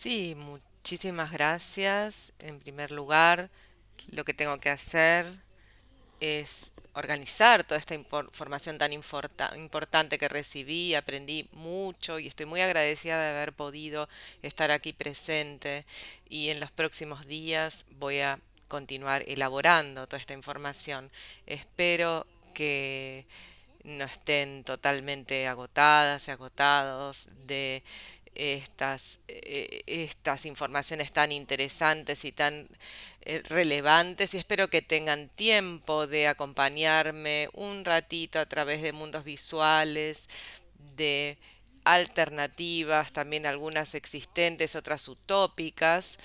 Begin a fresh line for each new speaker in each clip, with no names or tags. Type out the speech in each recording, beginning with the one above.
Sí, muchísimas gracias. En primer lugar, lo que tengo que hacer es organizar toda esta información tan importante que recibí. Aprendí mucho y estoy muy agradecida de haber podido estar aquí presente. Y en los próximos días voy a continuar elaborando toda esta información. Espero que no estén totalmente agotadas y agotados de estas informaciones tan interesantes y tan relevantes, y espero que tengan tiempo de acompañarme un ratito a través de mundos visuales, de alternativas, también algunas existentes, otras utópicas.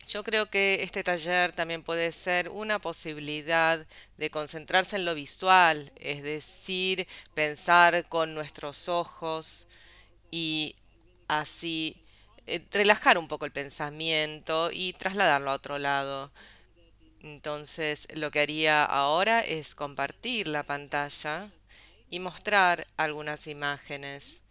Yo creo que este taller también puede ser una posibilidad de concentrarse en lo visual, es decir, pensar con nuestros ojos y así relajar un poco el pensamiento y trasladarlo a otro lado. Entonces, lo que haría ahora es compartir la pantalla y mostrar algunas imágenes.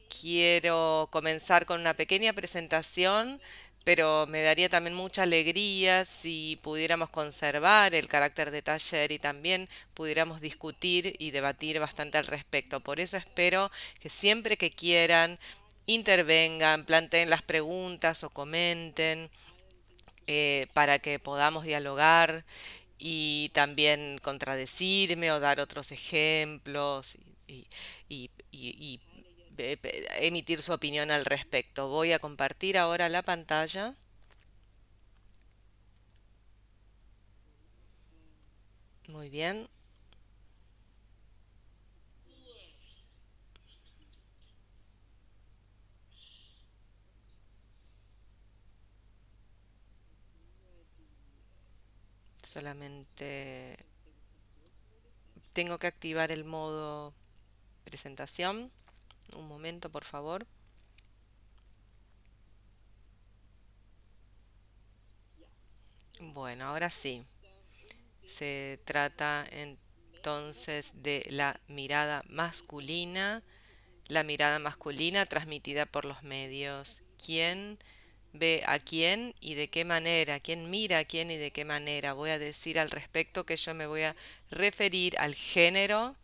Quiero comenzar con una pequeña presentación, pero me daría también mucha alegría si pudiéramos conservar el carácter de taller y también pudiéramos discutir y debatir bastante al respecto. Por eso espero que siempre que quieran intervengan, planteen las preguntas o comenten, para que podamos dialogar y también contradecirme o dar otros ejemplos y emitir su opinión al respecto. Voy a compartir ahora la pantalla. Muy bien. Solamente tengo que activar el modo presentación. Un momento, por favor. Bueno, ahora sí. Se trata entonces de la mirada masculina transmitida por los medios. ¿Quién ve a quién y de qué manera? ¿Quién mira a quién y de qué manera? Voy a decir al respecto que yo me voy a referir al género.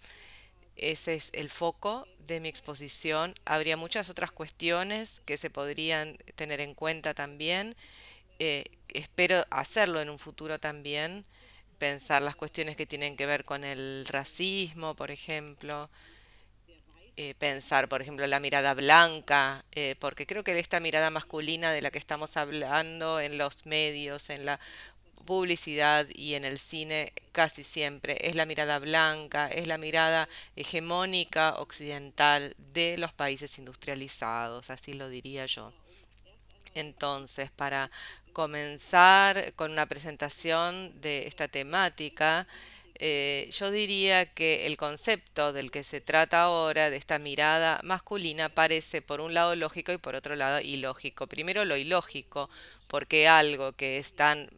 Ese es el foco de mi exposición. Habría muchas otras cuestiones que se podrían tener en cuenta también. Espero hacerlo en un futuro también, pensar las cuestiones que tienen que ver con el racismo, por ejemplo, pensar, por ejemplo, la mirada blanca, porque creo que esta mirada masculina de la que estamos hablando en los medios, en la publicidad y en el cine, casi siempre es la mirada blanca, es la mirada hegemónica occidental de los países industrializados, así lo diría yo. Entonces, para comenzar con una presentación de esta temática, yo diría que el concepto del que se trata ahora, de esta mirada masculina, parece por un lado lógico y por otro lado ilógico. Primero lo ilógico, porque algo que es tan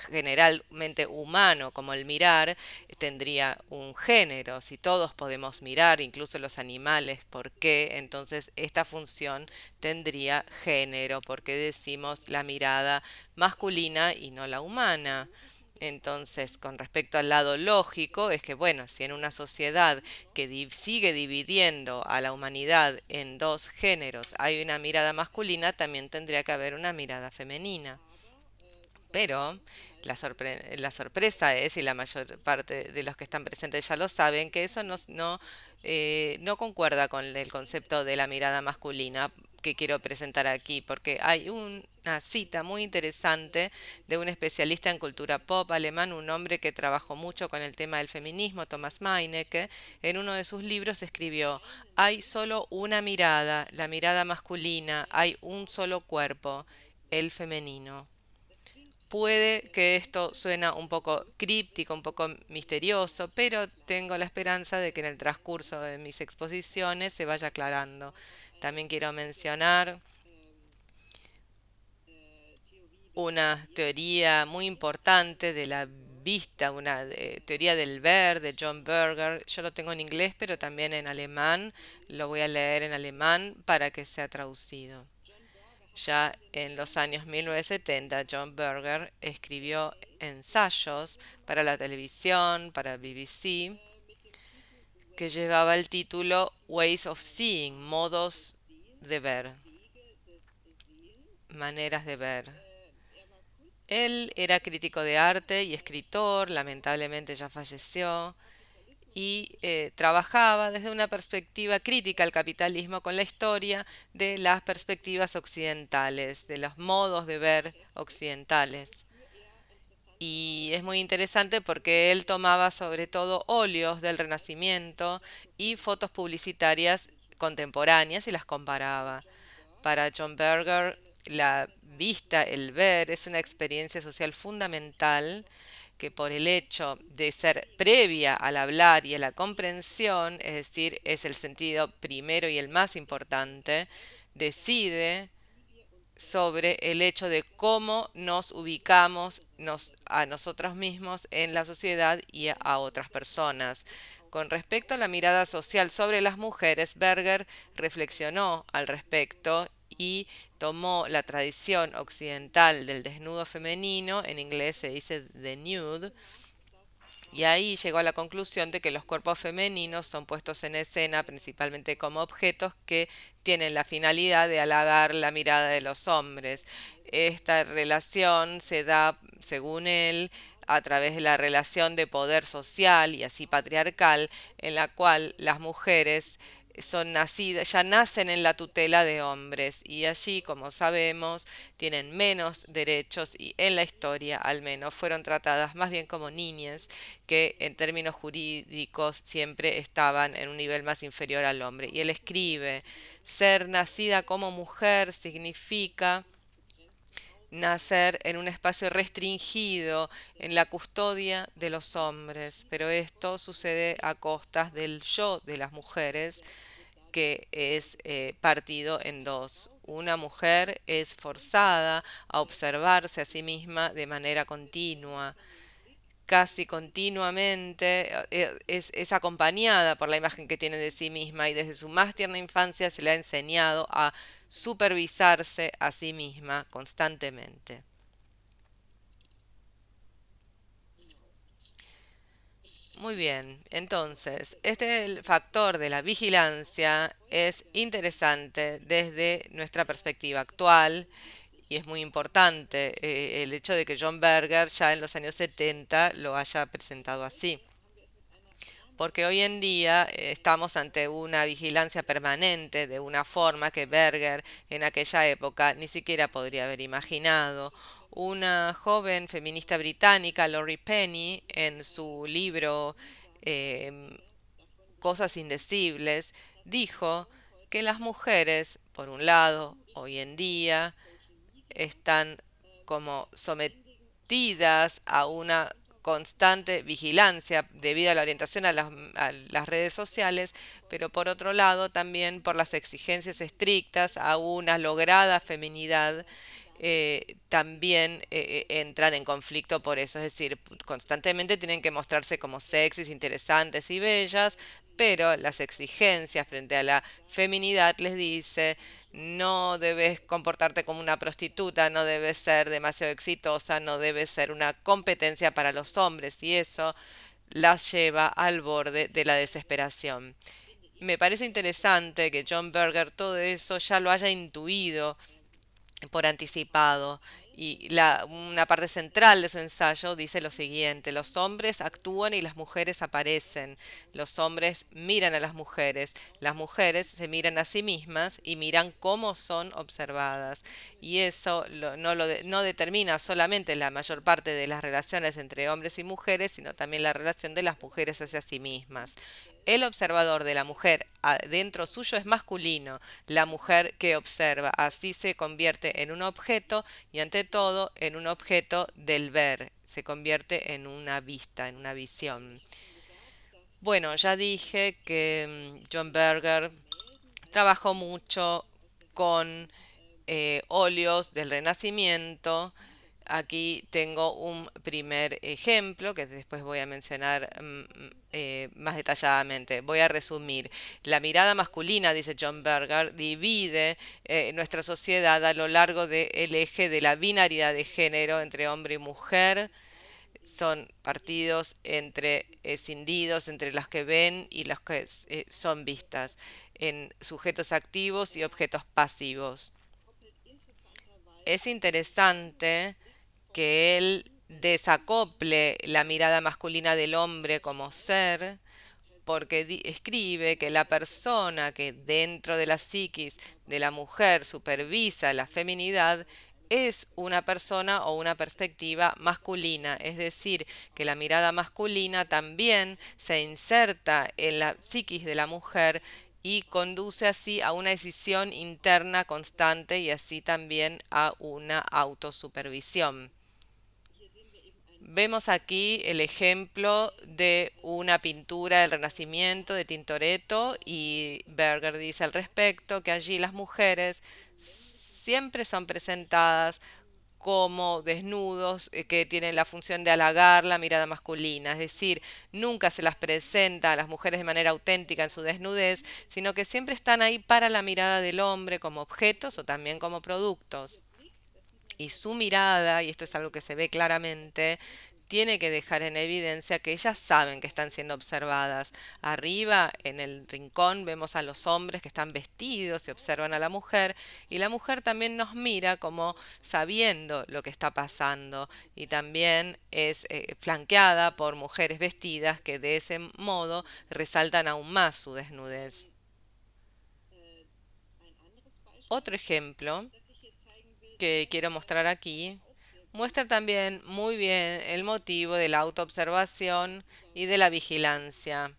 generalmente humano como el mirar tendría un género. Si todos podemos mirar, incluso los animales, ¿por qué? Entonces esta función tendría género, porque decimos la mirada masculina y no la humana. Entonces, con respecto al lado lógico, es que, bueno, si en una sociedad que sigue dividiendo a la humanidad en dos géneros hay una mirada masculina, también tendría que haber una mirada femenina. Pero la sorpresa es, y la mayor parte de los que están presentes ya lo saben, que eso no concuerda con el concepto de la mirada masculina que quiero presentar aquí, porque hay una cita muy interesante de un especialista en cultura pop alemán, un hombre que trabajó mucho con el tema del feminismo, Thomas Meinecke. En uno de sus libros escribió: hay solo una mirada, la mirada masculina, hay un solo cuerpo, el femenino. Puede que esto suena un poco críptico, un poco misterioso, pero tengo la esperanza de que en el transcurso de mis exposiciones se vaya aclarando. También quiero mencionar una teoría muy importante de la vista, una teoría del ver de John Berger. Yo lo tengo en inglés, pero también en alemán. Lo voy a leer en alemán para que sea traducido. Ya en los años 1970, John Berger escribió ensayos para la televisión, para BBC, que llevaba el título Ways of Seeing, modos de ver, maneras de ver. Él era crítico de arte y escritor, lamentablemente ya falleció, y trabajaba desde una perspectiva crítica al capitalismo con la historia de las perspectivas occidentales, de los modos de ver occidentales. Y es muy interesante porque él tomaba sobre todo óleos del Renacimiento y fotos publicitarias contemporáneas y las comparaba. Para John Berger, la vista, el ver, es una experiencia social fundamental que por el hecho de ser previa al hablar y a la comprensión, es decir, es el sentido primero y el más importante, decide sobre el hecho de cómo nos ubicamos a nosotros mismos en la sociedad y a otras personas. Con respecto a la mirada social sobre las mujeres, Berger reflexionó al respecto y tomó la tradición occidental del desnudo femenino, en inglés se dice the nude, y ahí llegó a la conclusión de que los cuerpos femeninos son puestos en escena principalmente como objetos que tienen la finalidad de halagar la mirada de los hombres. Esta relación se da, según él, a través de la relación de poder social y así patriarcal, en la cual las mujeres son nacidas, ya nacen en la tutela de hombres y allí, como sabemos, tienen menos derechos y en la historia al menos fueron tratadas más bien como niñas que en términos jurídicos siempre estaban en un nivel más inferior al hombre. Y él escribe, ser nacida como mujer significa nacer en un espacio restringido, en la custodia de los hombres, pero esto sucede a costas del yo de las mujeres, que es partido en dos. Una mujer es forzada a observarse a sí misma de manera continua, casi continuamente, es acompañada por la imagen que tiene de sí misma y desde su más tierna infancia se le ha enseñado a supervisarse a sí misma constantemente. Muy bien, entonces, este el factor de la vigilancia es interesante desde nuestra perspectiva actual y es muy importante el hecho de que John Berger ya en los años 70 lo haya presentado así. Porque hoy en día estamos ante una vigilancia permanente de una forma que Berger en aquella época ni siquiera podría haber imaginado. Una joven feminista británica, Laurie Penny, en su libro em, Cosas Indecibles, dijo que las mujeres, por un lado, hoy en día, están como sometidas a una constante vigilancia debido a la orientación a las redes sociales, pero por otro lado también por las exigencias estrictas a una lograda feminidad, también entran en conflicto por eso, es decir, constantemente tienen que mostrarse como sexys, interesantes y bellas, pero las exigencias frente a la feminidad les dice no debes comportarte como una prostituta, no debes ser demasiado exitosa, no debes ser una competencia para los hombres y eso las lleva al borde de la desesperación. Me parece interesante que John Berger todo eso ya lo haya intuido por anticipado. Y una parte central de su ensayo dice lo siguiente, los hombres actúan y las mujeres aparecen, los hombres miran a las mujeres se miran a sí mismas y miran cómo son observadas. Y eso no determina solamente la mayor parte de las relaciones entre hombres y mujeres, sino también la relación de las mujeres hacia sí mismas. El observador de la mujer dentro suyo es masculino, la mujer que observa. Así se convierte en un objeto y ante todo en un objeto del ver. Se convierte en una vista, en una visión. Bueno, ya dije que John Berger trabajó mucho con óleos del Renacimiento. Aquí tengo un primer ejemplo que después voy a mencionar más detalladamente. Voy a resumir. La mirada masculina, dice John Berger, divide nuestra sociedad a lo largo del eje de la binaridad de género entre hombre y mujer. Son partidos entre escindidos, entre los que ven y los que son vistas, en sujetos activos y objetos pasivos. Es interesante que él desacople la mirada masculina del hombre como ser, porque escribe que la persona que dentro de la psiquis de la mujer supervisa la feminidad es una persona o una perspectiva masculina, es decir, que la mirada masculina también se inserta en la psiquis de la mujer y conduce así a una decisión interna constante y así también a una autosupervisión. Vemos aquí el ejemplo de una pintura del Renacimiento de Tintoretto y Berger dice al respecto que allí las mujeres siempre son presentadas como desnudos que tienen la función de halagar la mirada masculina, es decir, nunca se las presenta a las mujeres de manera auténtica en su desnudez, sino que siempre están ahí para la mirada del hombre como objetos o también como productos. Y su mirada, y esto es algo que se ve claramente, tiene que dejar en evidencia que ellas saben que están siendo observadas. Arriba, en el rincón, vemos a los hombres que están vestidos y observan a la mujer, y la mujer también nos mira como sabiendo lo que está pasando, y también es flanqueada por mujeres vestidas que de ese modo resaltan aún más su desnudez. Otro ejemplo que quiero mostrar aquí muestra también muy bien el motivo de la autoobservación y de la vigilancia.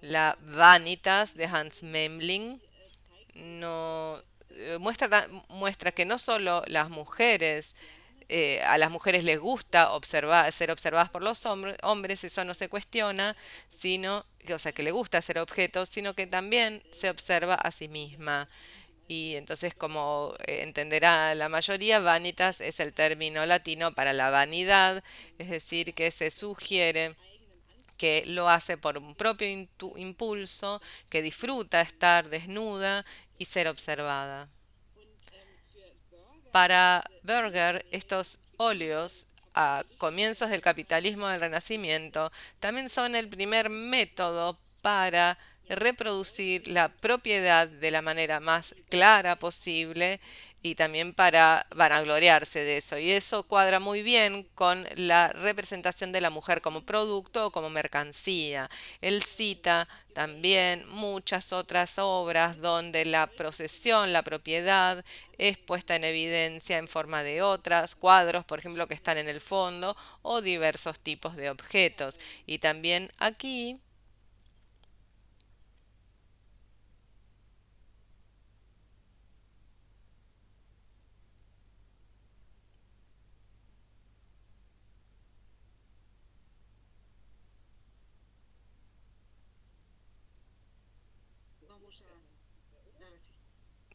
La Vanitas de Hans Memling no, muestra que no solo las mujeres, a las mujeres les gusta ser observadas por los hombres, eso no se cuestiona, sino, o sea, que le gusta ser objeto, sino que también se observa a sí misma. Y entonces, como entenderá la mayoría, vanitas es el término latino para la vanidad, es decir, que se sugiere que lo hace por un propio impulso, que disfruta estar desnuda y ser observada. Para Berger, estos óleos a comienzos del capitalismo del Renacimiento también son el primer método para reproducir la propiedad de la manera más clara posible y también para vanagloriarse de eso. Y eso cuadra muy bien con la representación de la mujer como producto o como mercancía. Él cita también muchas otras obras donde la posesión, la propiedad, es puesta en evidencia en forma de otras, cuadros, por ejemplo, que están en el fondo, o diversos tipos de objetos. Y también aquí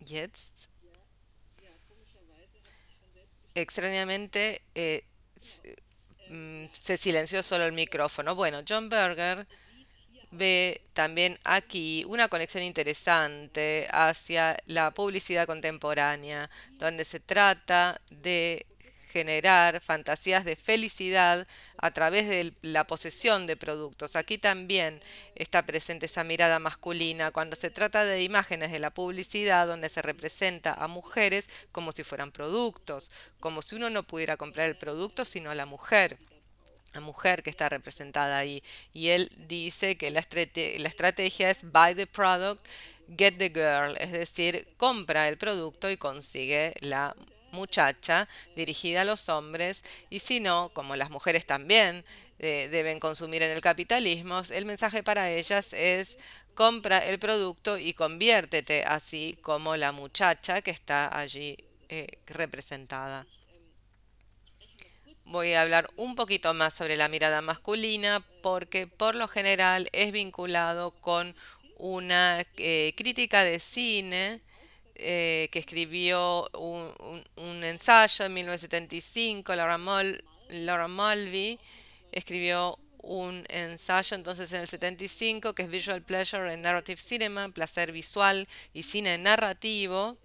jetzt, extrañamente, se silenció solo el micrófono. Bueno, John Berger ve también aquí una conexión interesante hacia la publicidad contemporánea, donde se trata de generar fantasías de felicidad a través de la posesión de productos. Aquí también está presente esa mirada masculina cuando se trata de imágenes de la publicidad donde se representa a mujeres como si fueran productos, como si uno no pudiera comprar el producto sino a la mujer que está representada ahí. Y él dice que la estrategia es buy the product, get the girl, es decir, compra el producto y consigue la muchacha dirigida a los hombres, y si no, como las mujeres también deben consumir en el capitalismo, el mensaje para ellas es compra el producto y conviértete así como la muchacha que está allí representada. Voy a hablar un poquito más sobre la mirada masculina porque por lo general es vinculado con una crítica de cine que escribió un ensayo en 1975, Laura Mulvey escribió un ensayo entonces en el 75 que es Visual Pleasure and Narrative Cinema, placer visual y cine narrativo,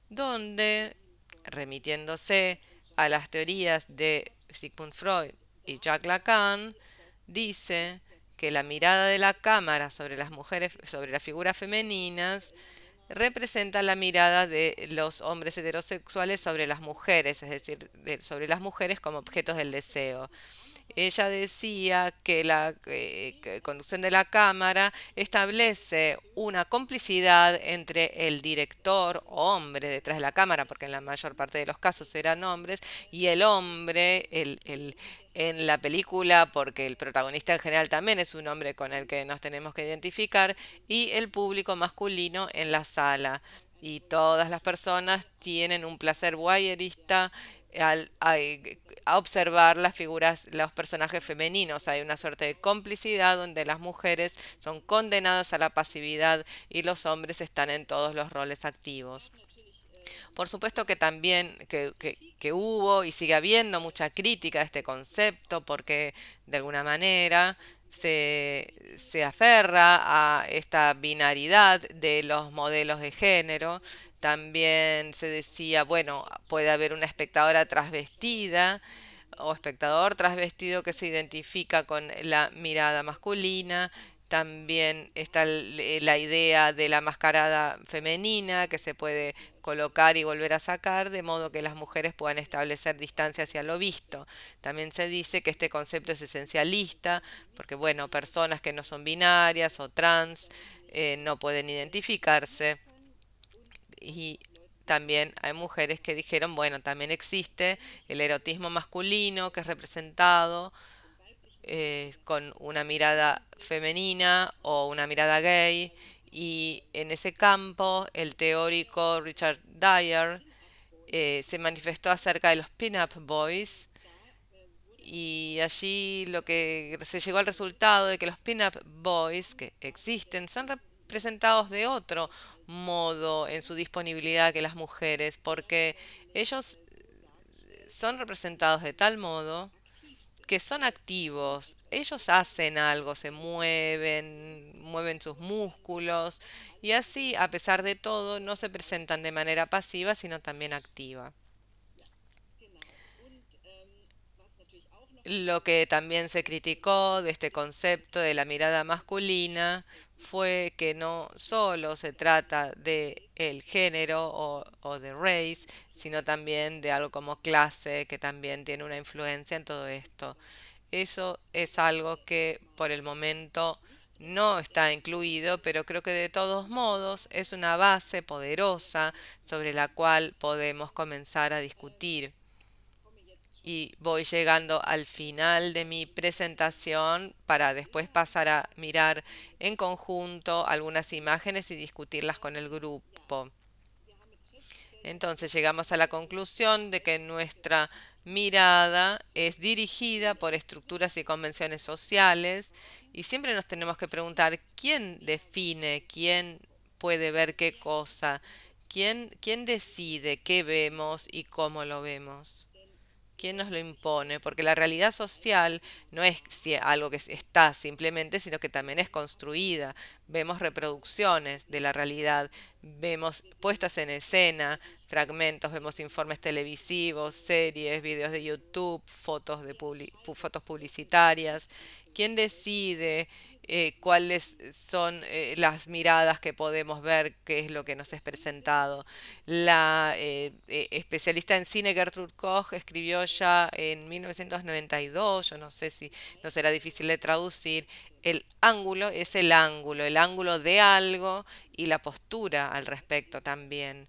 donde, remitiéndose a las teorías de Sigmund Freud y Jacques Lacan, dice que la mirada de la cámara sobre las mujeres, sobre las figuras femeninas, representa la mirada de los hombres heterosexuales sobre las mujeres, es decir, sobre las mujeres como objetos del deseo. Ella decía que la conducción de la cámara establece una complicidad entre el director, hombre, detrás de la cámara, porque en la mayor parte de los casos eran hombres, y el hombre, en la película, porque el protagonista en general también es un hombre con el que nos tenemos que identificar, y el público masculino en la sala. Y todas las personas tienen un placer voyeurista al, a, a observar las figuras, los personajes femeninos. Hay una suerte de complicidad donde las mujeres son condenadas a la pasividad y los hombres están en todos los roles activos. Por supuesto que también que hubo y sigue habiendo mucha crítica a este concepto porque de alguna manera se aferra a esta binaridad de los modelos de género. También se decía, bueno, puede haber una espectadora transvestida o espectador transvestido que se identifica con la mirada masculina. También está la idea de la mascarada femenina que se puede colocar y volver a sacar, de modo que las mujeres puedan establecer distancia hacia lo visto. También se dice que este concepto es esencialista, porque bueno, personas que no son binarias o trans no pueden identificarse. Y también hay mujeres que dijeron, bueno, también existe el erotismo masculino que es representado con una mirada femenina o una mirada gay. Y en ese campo el teórico Richard Dyer se manifestó acerca de los pin-up boys y allí lo que se llegó al resultado de que los pin-up boys que existen son representados de otro modo en su disponibilidad que las mujeres, porque ellos son representados de tal modo que son activos, ellos hacen algo, se mueven, mueven sus músculos y así, a pesar de todo, no se presentan de manera pasiva, sino también activa. Lo que también se criticó de este concepto de la mirada masculina fue que no solo se trata de el género o de race, sino también de algo como clase, que también tiene una influencia en todo esto. Eso es algo que por el momento no está incluido, pero creo que de todos modos es una base poderosa sobre la cual podemos comenzar a discutir. Y voy llegando al final de mi presentación para después pasar a mirar en conjunto algunas imágenes y discutirlas con el grupo. Entonces llegamos a la conclusión de que nuestra mirada es dirigida por estructuras y convenciones sociales y siempre nos tenemos que preguntar quién define, quién puede ver qué cosa, quién decide qué vemos y cómo lo vemos. ¿Quién nos lo impone? Porque la realidad social no es algo que está simplemente, sino que también es construida. Vemos reproducciones de la realidad, vemos puestas en escena, fragmentos, vemos informes televisivos, series, videos de YouTube, fotos fotos publicitarias. ¿Quién decide cuáles son las miradas que podemos ver, qué es lo que nos es presentado? La especialista en cine Gertrude Koch escribió ya en 1992, yo no sé si no será difícil de traducir, el ángulo es el ángulo de algo y la postura al respecto también.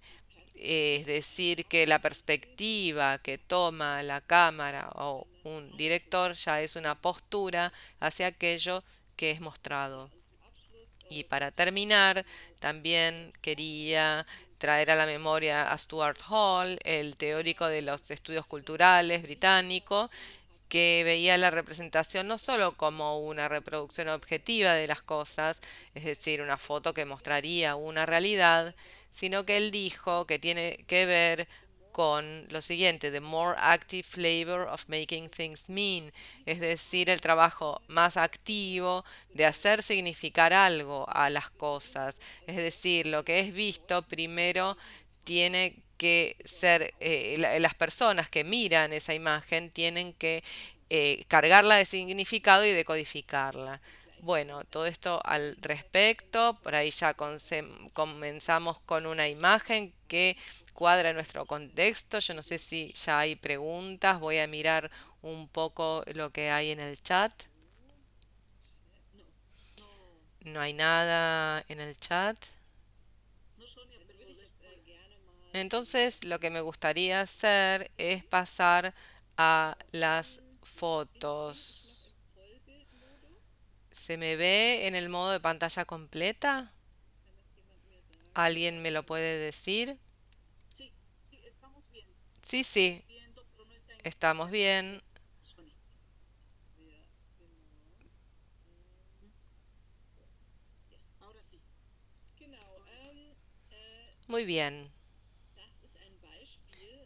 Es decir, que la perspectiva que toma la cámara o un director ya es una postura hacia aquello que es mostrado. Y para terminar, también quería traer a la memoria a Stuart Hall, el teórico de los estudios culturales británico, que veía la representación no solo como una reproducción objetiva de las cosas, es decir, una foto que mostraría una realidad, sino que él dijo que tiene que ver con lo siguiente: the more active flavor of making things mean, es decir, el trabajo más activo de hacer significar algo a las cosas. Es decir, lo que es visto primero tiene que ser, las personas que miran esa imagen tienen que cargarla de significado y decodificarla. Bueno, todo esto al respecto, por ahí ya comenzamos con una imagen que cuadra nuestro contexto. Yo no sé si ya hay preguntas, voy a mirar un poco lo que hay en el chat. No hay nada en el chat. Entonces, lo que me gustaría hacer es pasar a las fotos. ¿Se me ve en el modo de pantalla completa? ¿Alguien me lo puede decir? Sí, sí, estamos bien. Muy bien.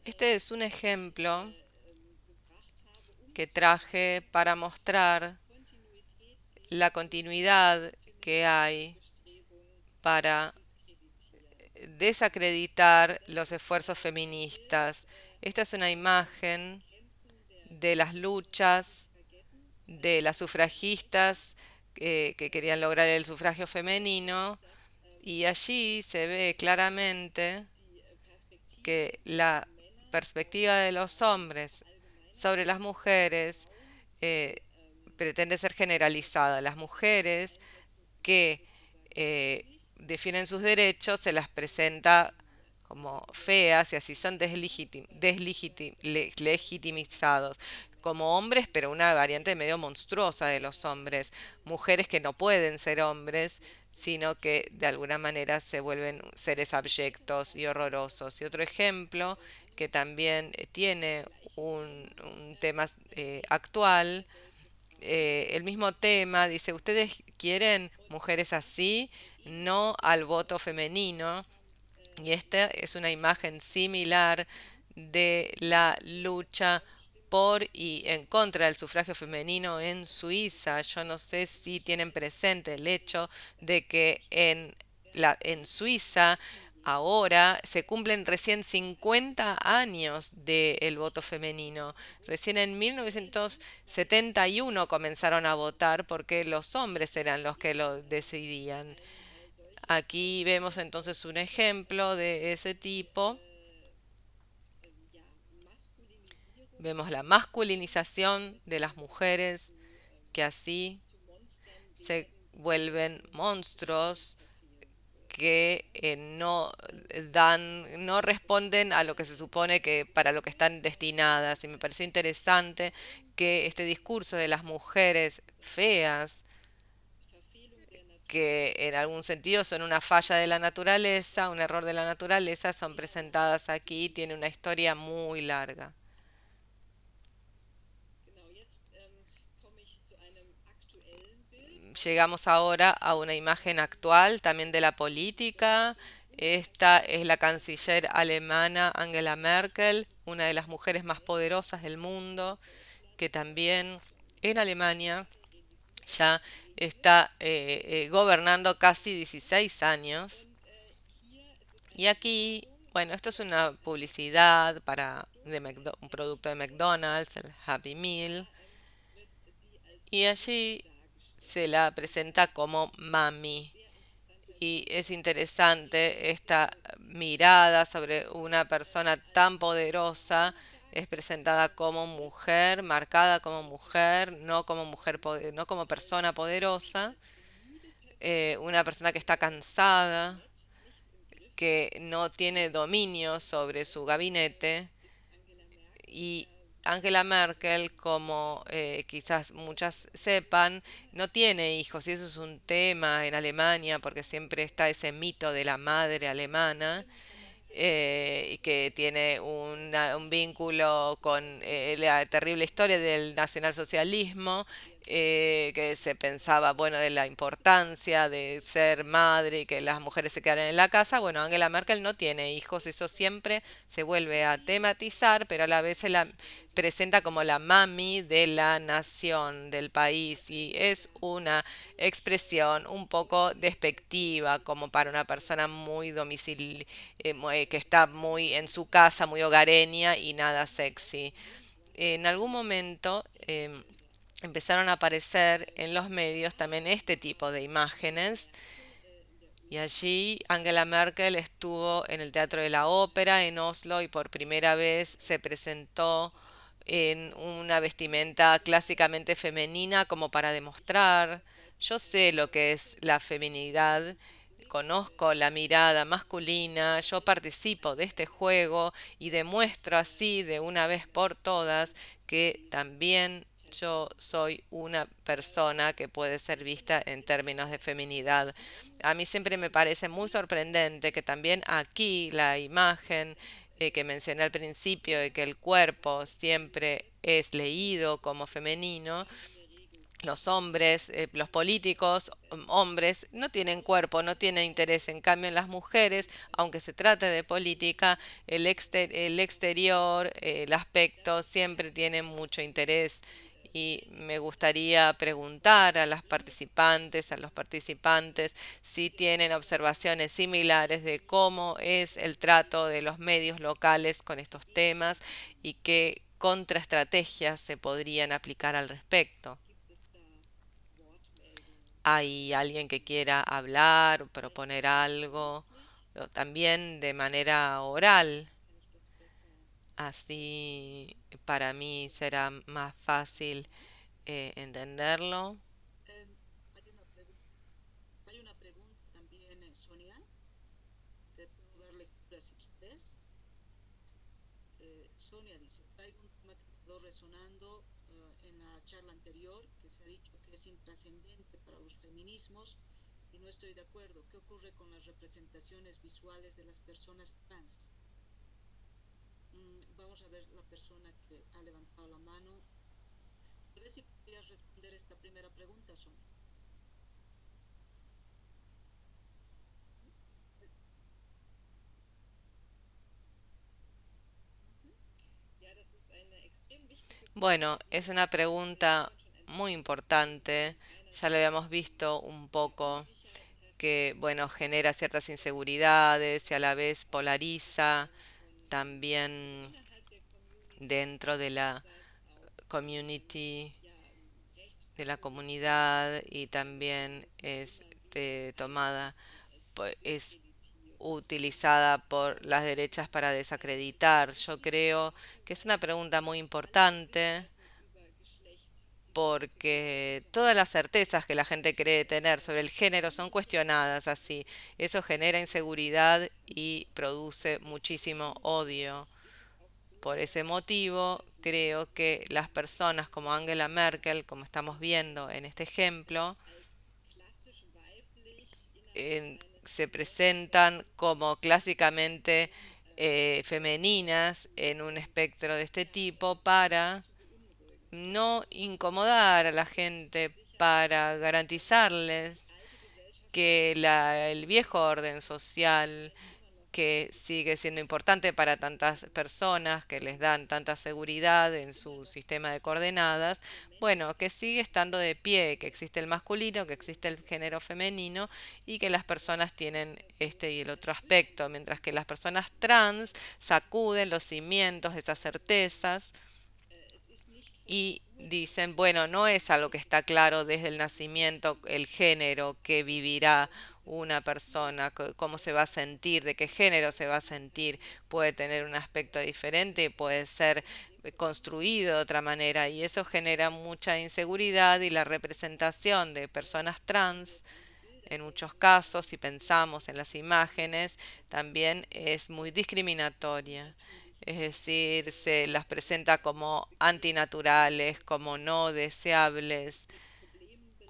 Este es un ejemplo que traje para mostrar la continuidad que hay para desacreditar los esfuerzos feministas. Esta es una imagen de las luchas de las sufragistas que querían lograr el sufragio femenino, y allí se ve claramente que la perspectiva de los hombres sobre las mujeres eh, pretende ser generalizada. Las mujeres que defienden sus derechos se las presenta como feas y así son legitimizados como hombres, pero una variante medio monstruosa de los hombres. Mujeres que no pueden ser hombres, sino que de alguna manera se vuelven seres abyectos y horrorosos. Y otro ejemplo que también tiene un tema actual, el mismo tema, dice: ustedes quieren mujeres así, no al voto femenino. Y esta es una imagen similar de la lucha por y en contra del sufragio femenino en Suiza. Yo no sé si tienen presente el hecho de que en Suiza ahora se cumplen recién 50 años del voto femenino. Recién en 1971 comenzaron a votar porque los hombres eran los que lo decidían. Aquí vemos entonces un ejemplo de ese tipo. Vemos la masculinización de las mujeres que así se vuelven monstruos que no responden a lo que se supone que para lo que están destinadas. Y me pareció interesante que este discurso de las mujeres feas, que en algún sentido son una falla de la naturaleza, un error de la naturaleza, son presentadas aquí. Tiene una historia muy larga. Llegamos ahora a una imagen actual también de la política. Esta es la canciller alemana Angela Merkel, una de las mujeres más poderosas del mundo, que también en Alemania ya está gobernando casi 16 años. Y aquí, bueno, esto es una publicidad un producto de McDonald's, el Happy Meal. Y allí se la presenta como mami. Y es interesante esta mirada sobre una persona tan poderosa. Es presentada como mujer, marcada como mujer, no como persona poderosa. Una persona que está cansada, que no tiene dominio sobre su gabinete. Y Angela Merkel, como quizás muchas sepan, no tiene hijos, y eso es un tema en Alemania porque siempre está ese mito de la madre alemana, y que tiene un vínculo con la terrible historia del nacionalsocialismo. que se pensaba, bueno, de la importancia de ser madre y que las mujeres se quedaran en la casa. Bueno, Angela Merkel no tiene hijos, eso siempre se vuelve a tematizar, pero a la vez se la presenta como la mami de la nación, del país, y es una expresión un poco despectiva, como para una persona muy que está muy en su casa, muy hogareña y nada sexy. En algún momento empezaron a aparecer en los medios también este tipo de imágenes y allí Angela Merkel estuvo en el Teatro de la Ópera en Oslo y por primera vez se presentó en una vestimenta clásicamente femenina como para demostrar, yo sé lo que es la feminidad, conozco la mirada masculina, yo participo de este juego y demuestro así de una vez por todas que también yo soy una persona que puede ser vista en términos de feminidad. A mí siempre me parece muy sorprendente que también aquí la imagen que mencioné al principio de que el cuerpo siempre es leído como femenino, los hombres, los políticos, hombres, no tienen cuerpo, no tienen interés. En cambio, en las mujeres, aunque se trate de política, el exterior, el aspecto, siempre tiene mucho interés. Y me gustaría preguntar a las participantes, a los participantes, si tienen observaciones similares de cómo es el trato de los medios locales con estos temas y qué contraestrategias se podrían aplicar al respecto. Hay alguien que quiera hablar, proponer algo, o también de manera oral, así para mí será más fácil entenderlo. Bueno, es una pregunta muy importante, ya lo habíamos visto un poco, que bueno, genera ciertas inseguridades y a la vez polariza también dentro de la community, de la comunidad y también es tomada, es utilizada por las derechas para desacreditar. Yo creo que es una pregunta muy importante porque todas las certezas que la gente cree tener sobre el género son cuestionadas así. Eso genera inseguridad y produce muchísimo odio. Por ese motivo, creo que las personas como Angela Merkel, como estamos viendo en este ejemplo, se presentan como clásicamente femeninas en un espectro de este tipo para no incomodar a la gente, para garantizarles que el viejo orden social que sigue siendo importante para tantas personas, que les dan tanta seguridad en su sistema de coordenadas, bueno, que sigue estando de pie, que existe el masculino, que existe el género femenino y que las personas tienen este y el otro aspecto, mientras que las personas trans sacuden los cimientos de esas certezas y dicen, bueno, no es algo que está claro desde el nacimiento, el género que vivirá una persona, cómo se va a sentir, de qué género se va a sentir, puede tener un aspecto diferente, puede ser construido de otra manera y eso genera mucha inseguridad y la representación de personas trans en muchos casos, si pensamos en las imágenes, también es muy discriminatoria. Es decir, se las presenta como antinaturales, como no deseables,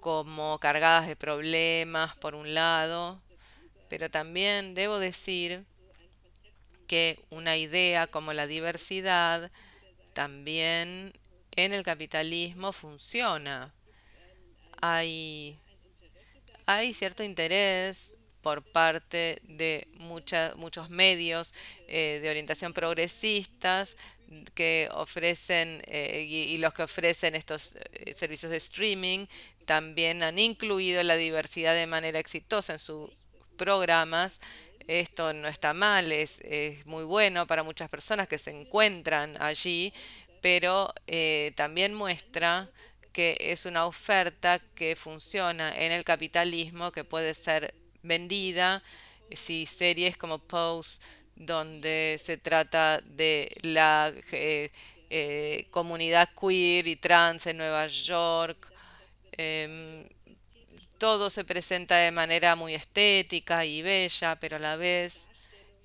como cargadas de problemas, por un lado, pero también debo decir que una idea como la diversidad también en el capitalismo funciona. Hay, hay cierto interés por parte de muchos medios de orientación progresistas que ofrecen y los que ofrecen estos servicios de streaming también han incluido la diversidad de manera exitosa en sus programas. Esto no está mal, es muy bueno para muchas personas que se encuentran allí, pero también muestra que es una oferta que funciona en el capitalismo, que puede ser vendida. Si series como Pose, donde se trata de la comunidad queer y trans en Nueva York, em, todo se presenta de manera muy estética y bella, pero a la vez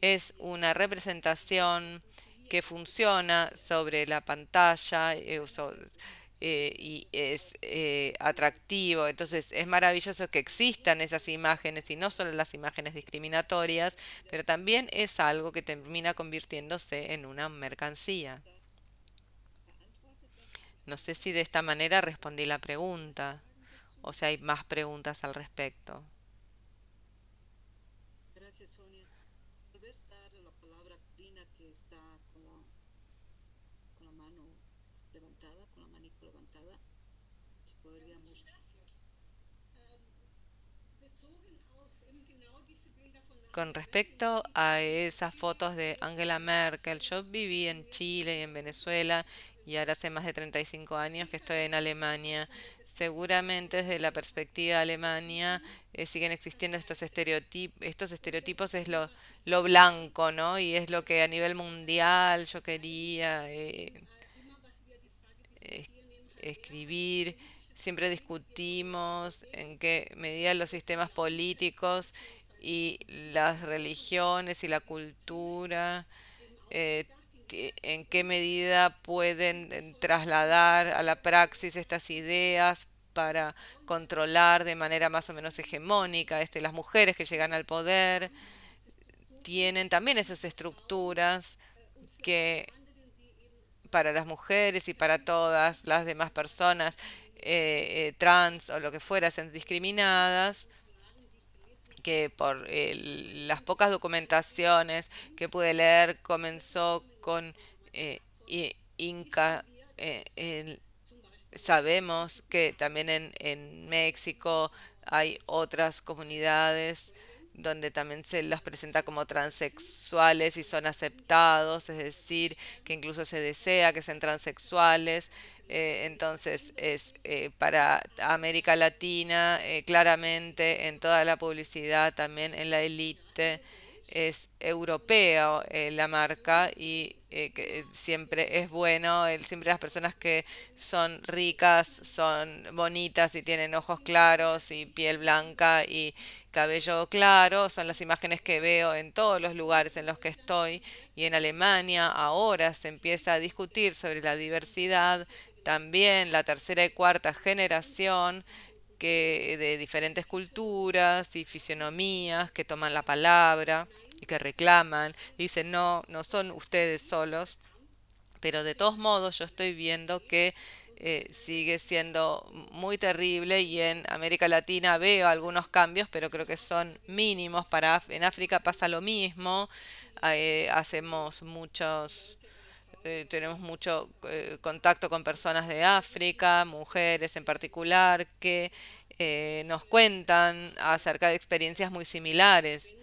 es una representación que funciona sobre la pantalla y es atractivo. Entonces es maravilloso que existan esas imágenes y no solo las imágenes discriminatorias, pero también es algo que termina convirtiéndose en una mercancía. No sé si de esta manera respondí la pregunta o si hay más preguntas al respecto. Con respecto a esas fotos de Angela Merkel, yo viví en Chile y en Venezuela y ahora hace más de 35 años que estoy en Alemania. Seguramente desde la perspectiva de Alemania siguen existiendo estos estereotipos. Estos estereotipos es lo blanco, ¿no? Y es lo que a nivel mundial yo quería es- escribir. Siempre discutimos en qué medida los sistemas políticos y las religiones y la cultura, eh, en qué medida pueden trasladar a la praxis estas ideas para controlar de manera más o menos hegemónica. Las mujeres que llegan al poder tienen también esas estructuras que para las mujeres y para todas las demás personas trans o lo que fuera sean discriminadas, que por las pocas documentaciones que pude leer comenzó con Inca. Sabemos que también en México hay otras comunidades donde también se los presenta como transexuales y son aceptados, es decir, que incluso se desea que sean transexuales. Entonces es para América Latina, claramente en toda la publicidad, también en la élite, es europeo la marca y que siempre es bueno, siempre las personas que son ricas, son bonitas y tienen ojos claros y piel blanca y cabello claro, son las imágenes que veo en todos los lugares en los que estoy y en Alemania ahora se empieza a discutir sobre la diversidad, también la tercera y cuarta generación que de diferentes culturas y fisionomías que toman la palabra y que reclaman, dicen no, no son ustedes solos, pero de todos modos yo estoy viendo que sigue siendo muy terrible y en América Latina veo algunos cambios, pero creo que son mínimos. En África pasa lo mismo, hacemos muchos tenemos mucho contacto con personas de África, mujeres en particular, que nos cuentan acerca de experiencias muy similares,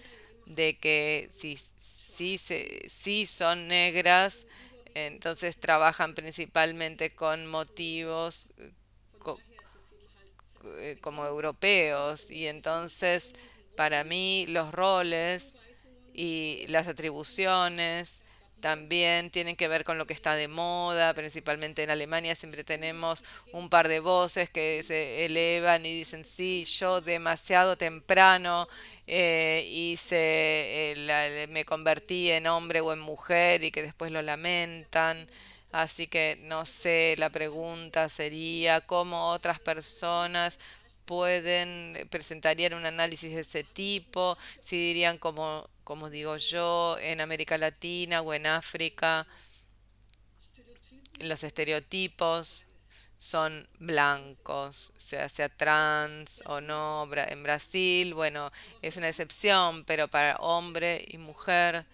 de que si son negras, entonces trabajan principalmente con motivos co- como europeos y entonces para mí los roles y las atribuciones también tienen que ver con lo que está de moda, principalmente en Alemania siempre tenemos un par de voces que se elevan y dicen, sí, yo demasiado temprano me convertí en hombre o en mujer y que después lo lamentan. Así que no sé, la pregunta sería cómo otras personas presentarían un análisis de ese tipo, si dirían como digo yo, en América Latina o en África, los estereotipos son blancos, sea trans o no. En Brasil, bueno, es una excepción, pero para hombre y mujer,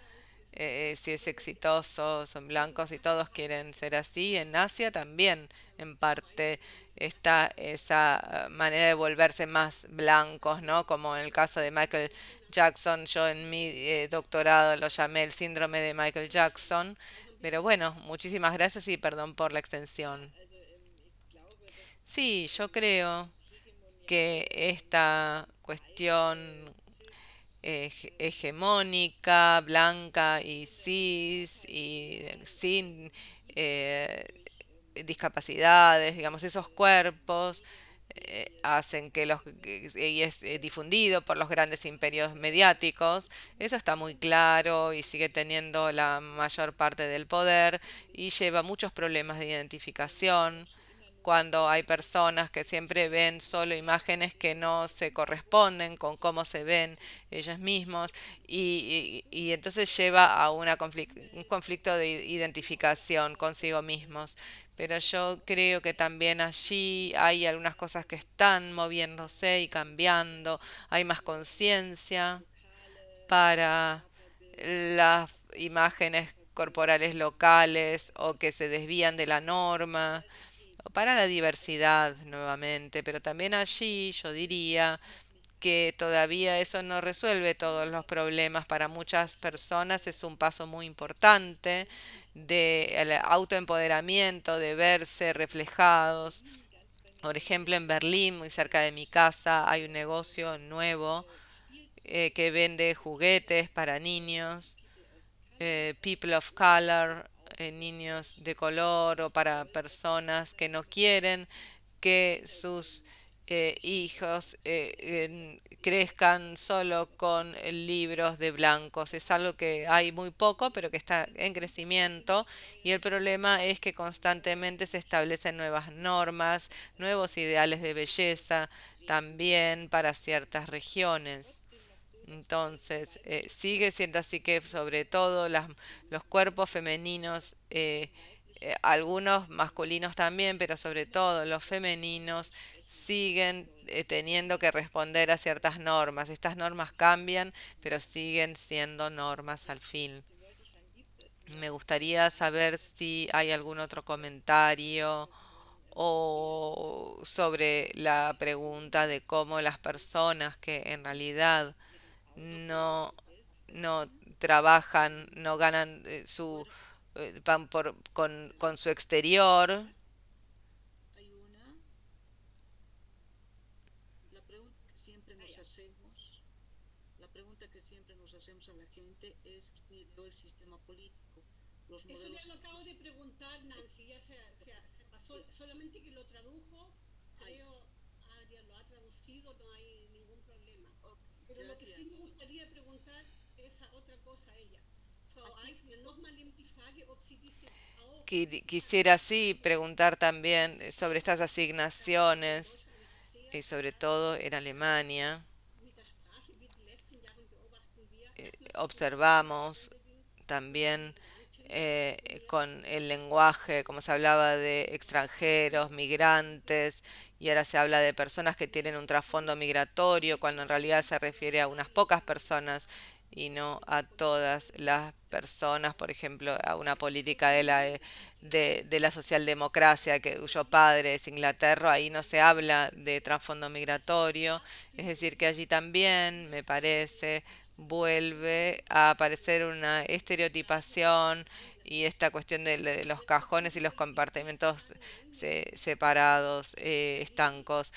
si es exitoso, son blancos y todos quieren ser así. En Asia también, en parte, está esa manera de volverse más blancos, ¿no? Como en el caso de Michael Jackson, yo en mi doctorado lo llamé el síndrome de Michael Jackson. Pero bueno, muchísimas gracias y perdón por la extensión. Sí, yo creo que esta cuestión hegemónica, blanca y cis y sin eh, discapacidades, digamos, esos cuerpos hacen que y es difundido por los grandes imperios mediáticos. Eso está muy claro y sigue teniendo la mayor parte del poder y lleva muchos problemas de identificación cuando hay personas que siempre ven solo imágenes que no se corresponden con cómo se ven ellos mismos y entonces lleva a un conflicto de identificación consigo mismos. Pero yo creo que también allí hay algunas cosas que están moviéndose y cambiando, hay más conciencia para las imágenes corporales locales o que se desvían de la norma para la diversidad nuevamente, pero también allí yo diría que todavía eso no resuelve todos los problemas. Para muchas personas es un paso muy importante del autoempoderamiento, de verse reflejados. Por ejemplo, en Berlín, muy cerca de mi casa, hay un negocio nuevo que vende juguetes para niños people of color, niños de color o para personas que no quieren que sus hijos crezcan solo con libros de blancos. Es algo que hay muy poco, pero que está en crecimiento y el problema es que constantemente se establecen nuevas normas, nuevos ideales de belleza también para ciertas regiones. Entonces, sigue siendo así que sobre todo los cuerpos femeninos, algunos masculinos también, pero sobre todo los femeninos, siguen teniendo que responder a ciertas normas. Estas normas cambian, pero siguen siendo normas al fin. Me gustaría saber si hay algún otro comentario o sobre la pregunta de cómo las personas que en realidad no, no trabajan, no ganan van con su exterior. Quisiera sí preguntar también sobre estas asignaciones y sobre todo en Alemania. Observamos también con el lenguaje, como se hablaba de extranjeros, migrantes, y ahora se habla de personas que tienen un trasfondo migratorio, cuando en realidad se refiere a unas pocas personas y no a todas las personas, por ejemplo, a una política de la socialdemocracia cuyo padre es Inglaterra, ahí no se habla de trasfondo migratorio, es decir, que allí también, me parece, vuelve a aparecer una estereotipación y esta cuestión de los cajones y los compartimentos separados, estancos.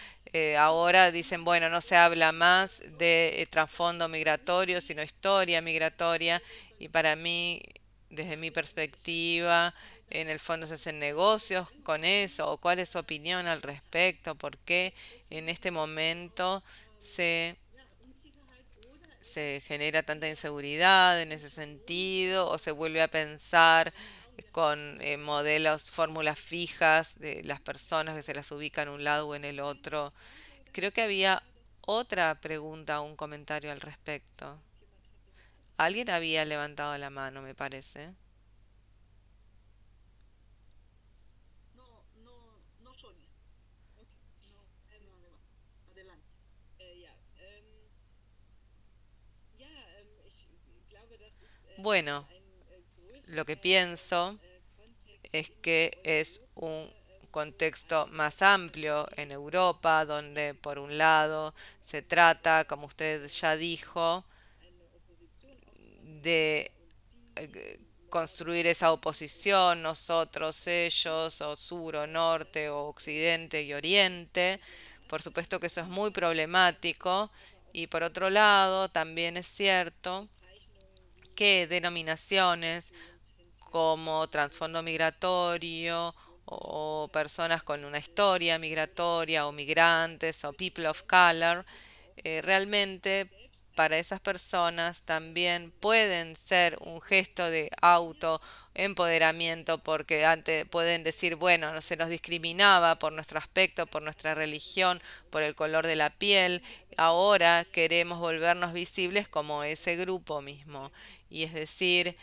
Ahora dicen, bueno, no se habla más de trasfondo migratorio, sino historia migratoria, y para mí, desde mi perspectiva, en el fondo se hacen negocios con eso, o cuál es su opinión al respecto, por qué en este momento se se genera tanta inseguridad en ese sentido o se vuelve a pensar con modelos, fórmulas fijas de las personas que se las ubican en un lado o en el otro. Creo que había otra pregunta o un comentario al respecto. Alguien había levantado la mano, me parece. Bueno, lo que pienso es que es un contexto más amplio en Europa, donde por un lado se trata, como usted ya dijo, de construir esa oposición, nosotros, ellos, o sur o norte, o occidente y oriente. Por supuesto que eso es muy problemático. Y por otro lado, también es cierto que denominaciones como trasfondo migratorio o personas con una historia migratoria o migrantes o people of color, realmente para esas personas también pueden ser un gesto de autoempoderamiento porque antes pueden decir, bueno, no se nos discriminaba por nuestro aspecto, por nuestra religión, por el color de la piel, ahora queremos volvernos visibles como ese grupo mismo. Y es decir,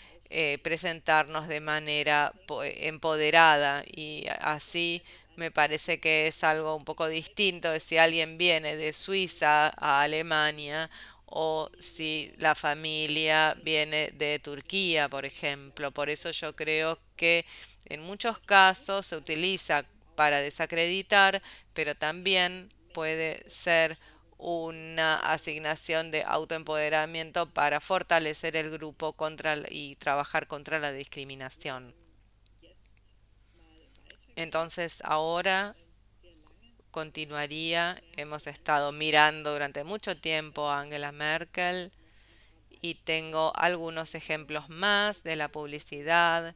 presentarnos de manera empoderada y así me parece que es algo un poco distinto de si alguien viene de Suiza a Alemania o si la familia viene de Turquía, por ejemplo. Por eso yo creo que en muchos casos se utiliza para desacreditar, pero también puede ser una asignación de autoempoderamiento para fortalecer el grupo y trabajar contra la discriminación. Entonces ahora continuaría, hemos estado mirando durante mucho tiempo a Angela Merkel y tengo algunos ejemplos más de la publicidad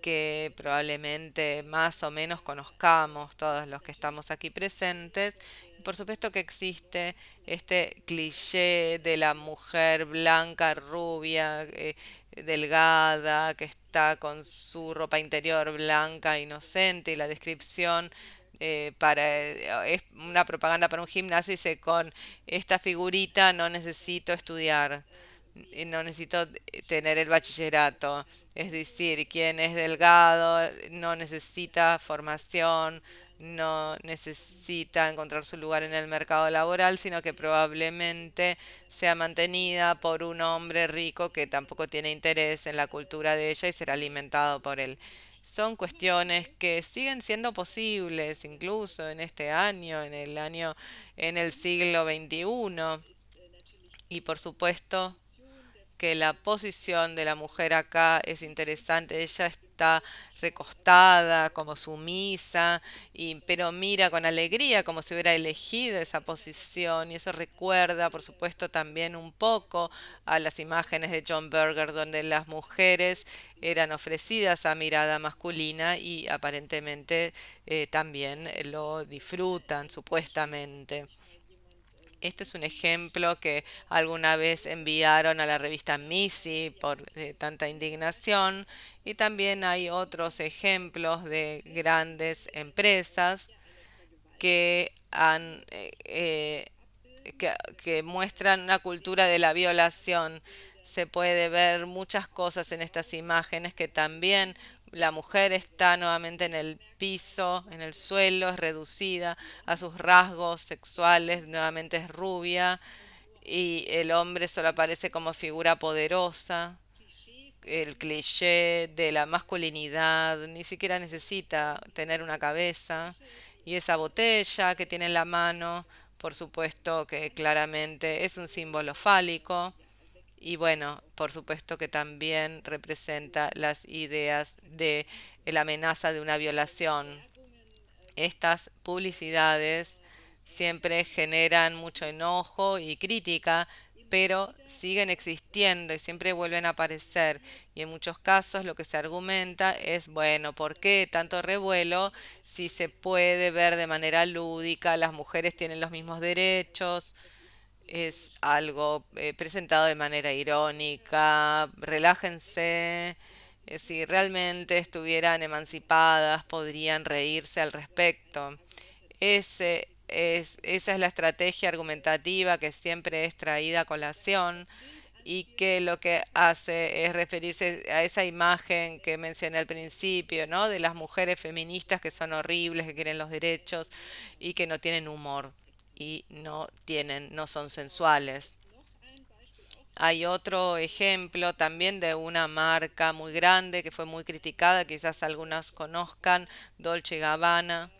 que probablemente más o menos conozcamos todos los que estamos aquí presentes. Por supuesto que existe este cliché de la mujer blanca, rubia, delgada, que está con su ropa interior blanca, inocente, y la descripción es una propaganda para un gimnasio y dice con esta figurita no necesito estudiar, no necesito tener el bachillerato. Es decir, quien es delgado no necesita formación, no necesita encontrar su lugar en el mercado laboral, sino que probablemente sea mantenida por un hombre rico que tampoco tiene interés en la cultura de ella y será alimentado por él. Son cuestiones que siguen siendo posibles incluso en este año, en el siglo XXI. Y por supuesto que la posición de la mujer acá es interesante. Ella está recostada, como sumisa, pero mira con alegría como si hubiera elegido esa posición. Y eso recuerda, por supuesto, también un poco a las imágenes de John Berger, donde las mujeres eran ofrecidas a mirada masculina y aparentemente también lo disfrutan, supuestamente. Este es un ejemplo que alguna vez enviaron a la revista Missy por tanta indignación y también hay otros ejemplos de grandes empresas que que muestran una cultura de la violación. Se puede ver muchas cosas en estas imágenes que también la mujer está nuevamente en el piso, en el suelo, es reducida a sus rasgos sexuales, nuevamente es rubia y el hombre solo aparece como figura poderosa. El cliché de la masculinidad, ni siquiera necesita tener una cabeza. Y esa botella que tiene en la mano, por supuesto que claramente es un símbolo fálico. Y bueno, por supuesto que también representa las ideas de la amenaza de una violación. Estas publicidades siempre generan mucho enojo y crítica, pero siguen existiendo y siempre vuelven a aparecer. Y en muchos casos lo que se argumenta es, bueno, ¿por qué tanto revuelo si se puede ver de manera lúdica? Las mujeres tienen los mismos derechos, es algo presentado de manera irónica, relájense, si realmente estuvieran emancipadas podrían reírse al respecto. Esa es la estrategia argumentativa que siempre es traída a colación y que lo que hace es referirse a esa imagen que mencioné al principio, ¿no? De las mujeres feministas que son horribles, que quieren los derechos y que no tienen humor y no son sensuales. Hay otro ejemplo también de una marca muy grande que fue muy criticada, quizás algunas conozcan, Dolce Gabbana.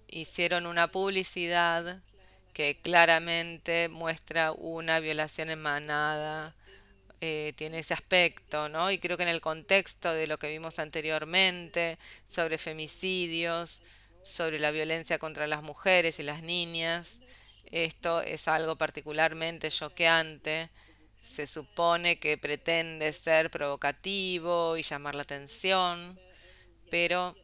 Hicieron una publicidad que claramente muestra una violación en manada, tiene ese aspecto, ¿no? Y creo que en el contexto de lo que vimos anteriormente sobre femicidios, sobre la violencia contra las mujeres y las niñas, esto es algo particularmente choqueante. Se supone que pretende ser provocativo y llamar la atención, pero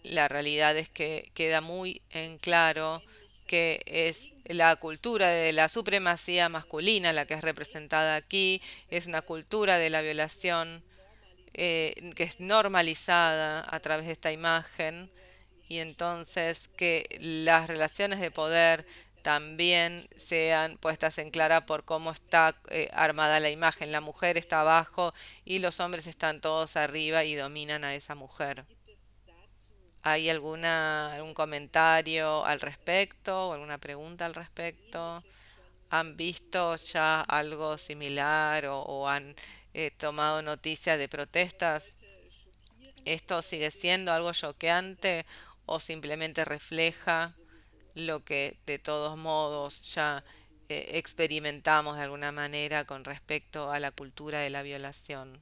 la realidad es que queda muy en claro que es la cultura de la supremacía masculina la que es representada aquí, es una cultura de la violación que es normalizada a través de esta imagen y entonces que las relaciones de poder también sean puestas en clara por cómo está armada la imagen. La mujer está abajo y los hombres están todos arriba y dominan a esa mujer. ¿Hay algún comentario al respecto o alguna pregunta al respecto? ¿Han visto ya algo similar o han tomado noticia de protestas? ¿Esto sigue siendo algo choqueante o simplemente refleja lo que de todos modos ya experimentamos de alguna manera con respecto a la cultura de la violación?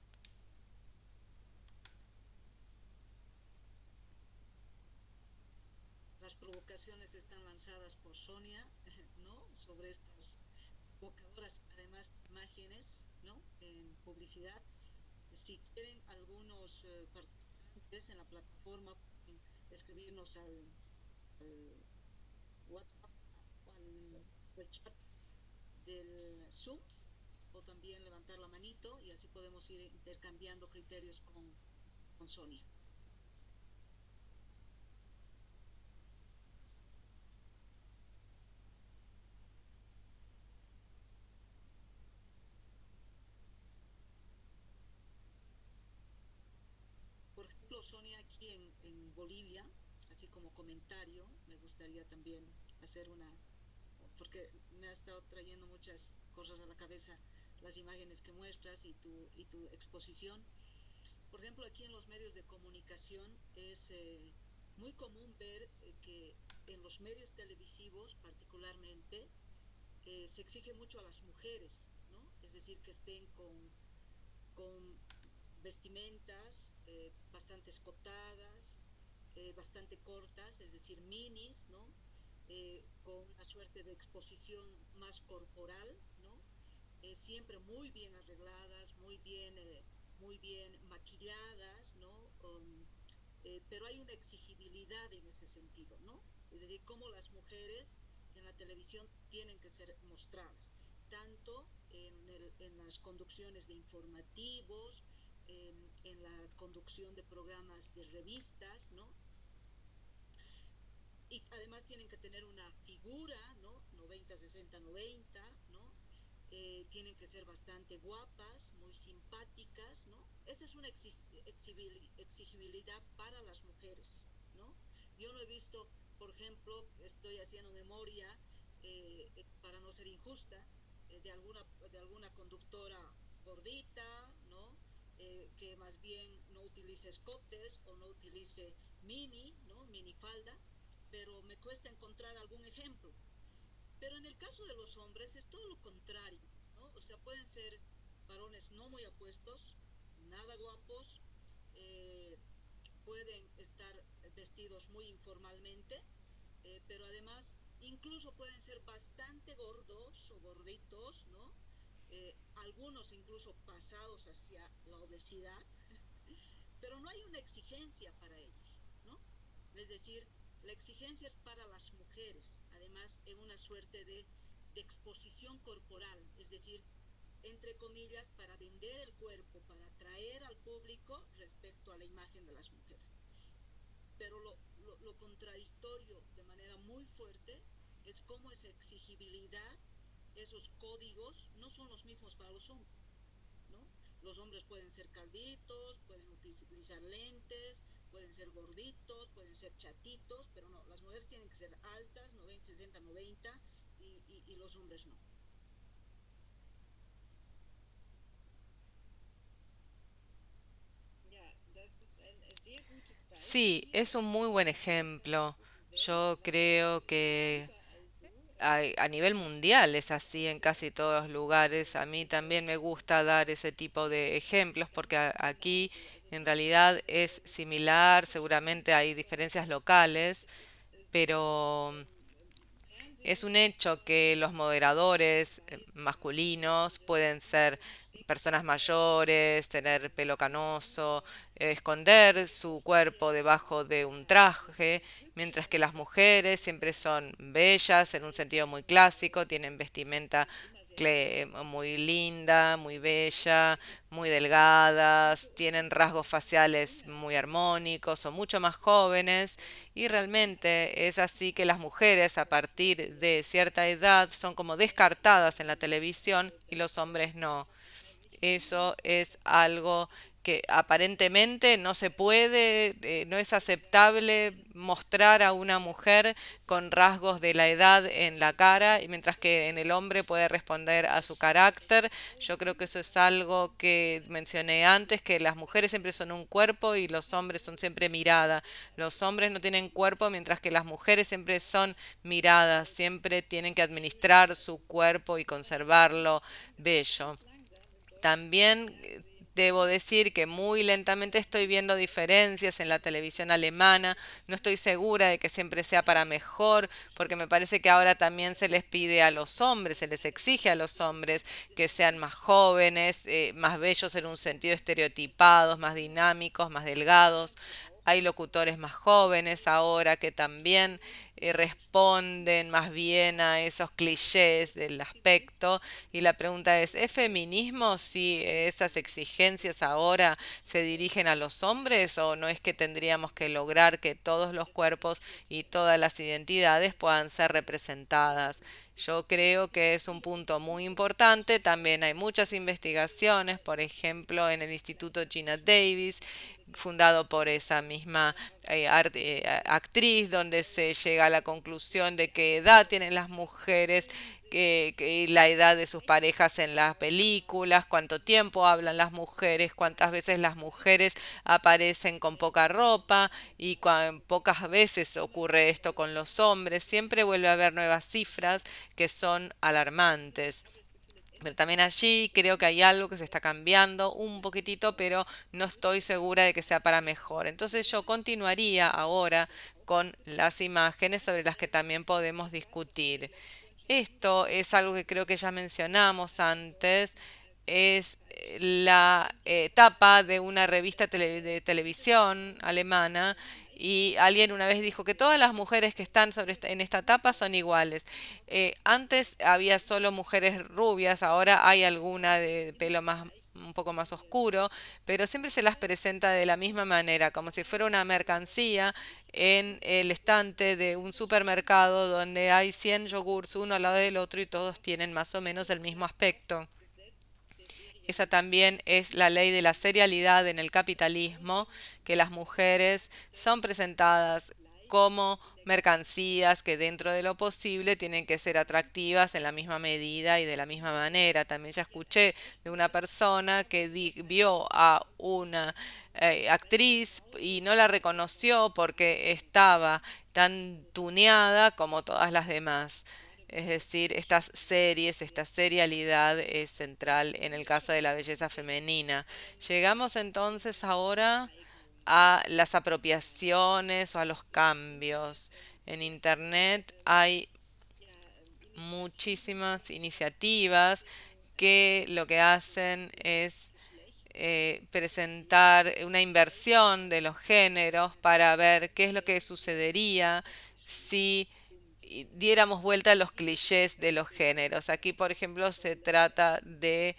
esos códigos no son los mismos para los hombres, ¿no? Los hombres pueden ser calvitos, pueden utilizar lentes, pueden ser gorditos, pueden ser chatitos, pero no, las mujeres tienen que ser altas, 90, 60, 90, y los hombres no. Ja, das ist ein sehr gutes
Sí,
Beispiel.
es un muy buen ejemplo.
Das ist
Yo
weltweit
creo que
überall so.
a nivel mundial es así en casi todos los lugares. A mí también me gusta dar ese tipo de ejemplos porque aquí en realidad es similar, seguramente hay diferencias locales, pero
Im
es
Fernsehen
un hecho que los moderadores
meist
masculinos pueden ser
ein
personas
Geschlechtsteil
mayores, tener pelo canoso,
Kinder,
esconder su cuerpo
Schwierig
debajo de un
darstellen.
traje, mientras que las
Rückgängig
mujeres siempre son bellas en un sentido muy clásico, tienen vestimenta
sind immer sehr schön.
muy linda, muy bella, muy delgadas, tienen rasgos faciales
Kinder
muy armónicos, son mucho más jóvenes y realmente es así que las mujeres a partir de cierta edad son como descartadas en la televisión y los hombres no. Eso es algo que aparentemente no se puede, no es aceptable mostrar a una mujer con rasgos de la edad en la cara, y mientras que en el hombre puede responder a su carácter. Yo creo que eso es algo que mencioné antes, que las mujeres siempre son un cuerpo y los hombres son siempre mirada. Los hombres no tienen cuerpo, mientras que las mujeres siempre son miradas, siempre tienen que administrar su cuerpo y conservarlo bello. También debo decir que muy lentamente estoy viendo diferencias en la televisión alemana. No estoy segura de que siempre sea para mejor, porque me parece que ahora también se les pide a los hombres, se les exige a los hombres que sean más jóvenes, más bellos en un sentido estereotipados, más dinámicos, más delgados. Hay locutores más jóvenes ahora que también responden más bien a esos clichés del aspecto. Y la pregunta ¿es feminismo si esas exigencias ahora se dirigen a los hombres o no es que tendríamos que lograr que todos los cuerpos y todas las identidades puedan ser representadas? Yo creo que es un punto muy importante. También hay muchas investigaciones, por ejemplo, en el Instituto Gina Davis, fundado por esa misma actriz, donde se llega a la conclusión de qué edad tienen las mujeres, que la edad de sus parejas en las películas, cuánto tiempo hablan las mujeres, cuántas veces las mujeres aparecen con poca ropa y pocas veces ocurre esto con los hombres. Siempre vuelve a haber nuevas cifras que son alarmantes. Pero también allí creo que hay algo que se está cambiando un poquitito, pero no estoy segura de que sea para mejor. Entonces yo continuaría ahora con las imágenes sobre las que también podemos discutir. Esto es algo que creo que ya mencionamos antes. Es la tapa de una revista de televisión alemana y alguien una vez dijo que todas las mujeres que están en esta tapa son iguales. Antes había solo mujeres rubias, ahora hay alguna de pelo más un poco más oscuro, pero siempre se las presenta de la misma manera, como si fuera una mercancía en el estante de un supermercado donde hay 100 yogurts uno al lado del otro y todos tienen más o menos el mismo aspecto. Esa también es la ley de la serialidad en el capitalismo, que las mujeres son presentadas como mercancías que dentro de lo posible tienen que ser atractivas en la misma medida y de la misma manera. También ya escuché de una persona que vio a una actriz y no la reconoció porque estaba tan tuneada como todas las demás. Es decir, estas series, esta serialidad es central en el caso de la belleza femenina. Llegamos entonces ahora a las apropiaciones o a los cambios. En Internet hay muchísimas iniciativas que lo que hacen es presentar una inversión de los géneros para ver qué es lo que sucedería si diéramos vuelta a los clichés de los géneros. Aquí, por ejemplo, se trata de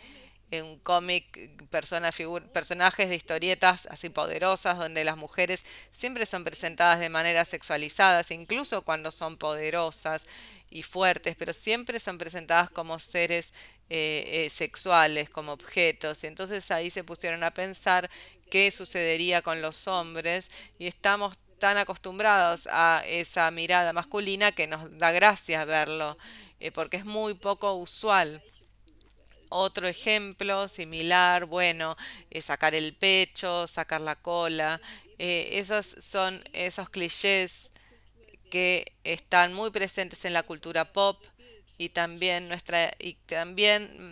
en un cómic personajes de historietas así poderosas donde las mujeres siempre son presentadas de manera sexualizadas, incluso cuando son poderosas y fuertes, pero siempre son presentadas como seres sexuales, como objetos. Y entonces ahí se pusieron a pensar qué sucedería con los hombres y estamos tan acostumbrados a esa mirada masculina que nos da gracia verlo, porque es muy poco usual. Otro ejemplo similar, bueno, es sacar el pecho, sacar la cola. Esos son esos clichés que están muy presentes en la cultura pop y también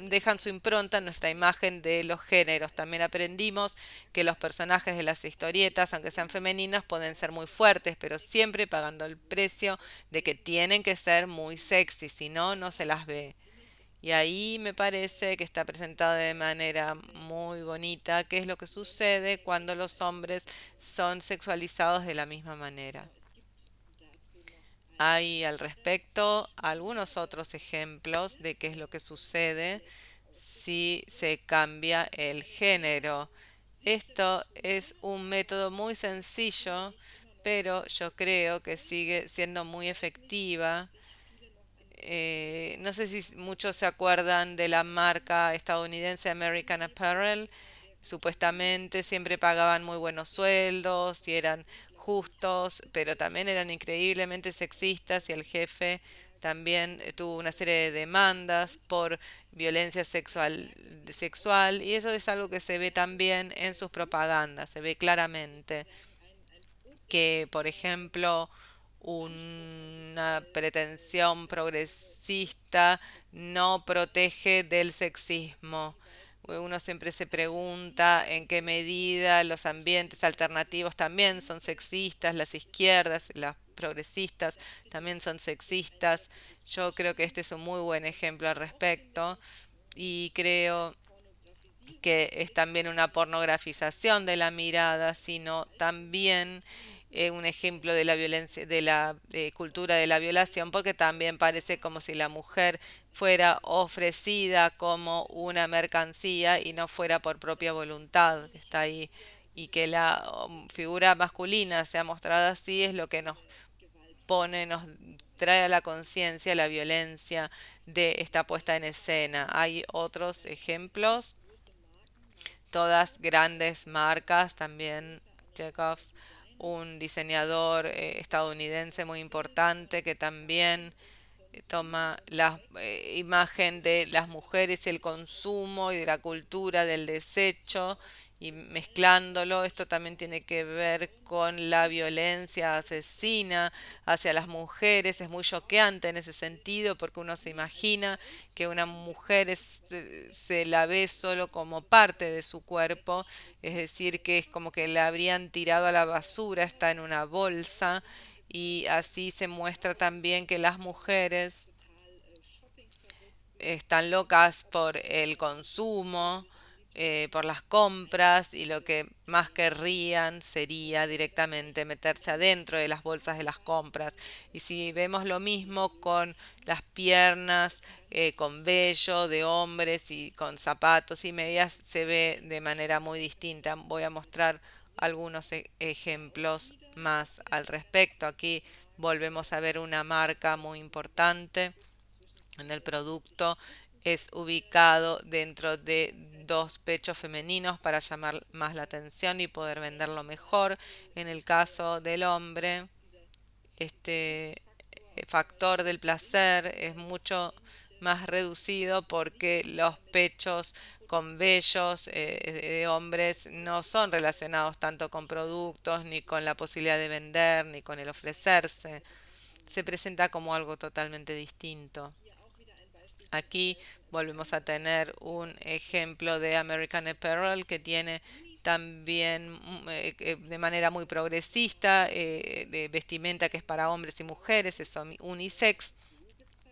dejan su impronta en nuestra imagen de los géneros. También aprendimos que los personajes de las historietas, aunque sean femeninos, pueden ser muy fuertes, pero siempre pagando el precio de que tienen que ser muy sexy, si no, no se las ve. Y ahí me parece que está presentado de manera muy bonita qué es lo que sucede cuando los hombres son sexualizados de la misma manera. Hay al respecto algunos otros ejemplos de qué es lo que sucede si se cambia el género. Esto es un método muy sencillo, pero yo creo que sigue siendo muy efectiva. No sé si muchos se acuerdan de la marca estadounidense American Apparel. Supuestamente siempre pagaban muy buenos sueldos y eran justos, pero también eran increíblemente sexistas y el jefe también tuvo una serie de demandas por violencia sexual y eso es algo que se ve también en sus propagandas, se ve claramente que, por ejemplo, una pretensión progresista no protege del sexismo. Uno siempre se pregunta en qué medida los ambientes alternativos también son sexistas, las izquierdas, las progresistas también son sexistas. Yo creo que este es un muy buen ejemplo al respecto y creo que es también una pornografización de la mirada, sino también un ejemplo de la violencia, de la cultura de la violación, porque también parece como si la mujer fuera ofrecida como una mercancía y no fuera por propia voluntad, que está ahí, y que la figura masculina sea mostrada así es lo que nos pone, nos trae a la conciencia la violencia de esta puesta en escena. Hay otros ejemplos, todas grandes marcas, también Jacobs, un diseñador estadounidense muy importante que también toma la imagen de las mujeres y el consumo y de la cultura del desecho y mezclándolo. Esto también tiene que ver con la violencia asesina hacia las mujeres. Es muy choqueante en ese sentido porque uno se imagina que una mujer se la ve solo como parte de su cuerpo, es decir, que es como que la habrían tirado a la basura, está en una bolsa y así se muestra también que las mujeres están locas por el consumo, por las compras y lo que más querrían sería directamente meterse adentro de las bolsas de las compras. Y si vemos lo mismo con las piernas, con vello de hombres y con zapatos y medias, se ve de manera muy distinta. Voy a mostrar algunos ejemplos más al respecto. Aquí volvemos a ver una marca muy importante en el producto, es ubicado dentro de dos pechos femeninos para llamar más la atención y poder venderlo mejor. En el caso del hombre, este factor del placer es mucho más reducido porque los pechos con vellos de hombres no son relacionados tanto con productos, ni con la posibilidad de vender, ni con el ofrecerse. Se presenta como algo totalmente distinto. Aquí volvemos a tener un ejemplo de American Apparel que tiene también de manera muy progresista de vestimenta que es para hombres y mujeres, es unisex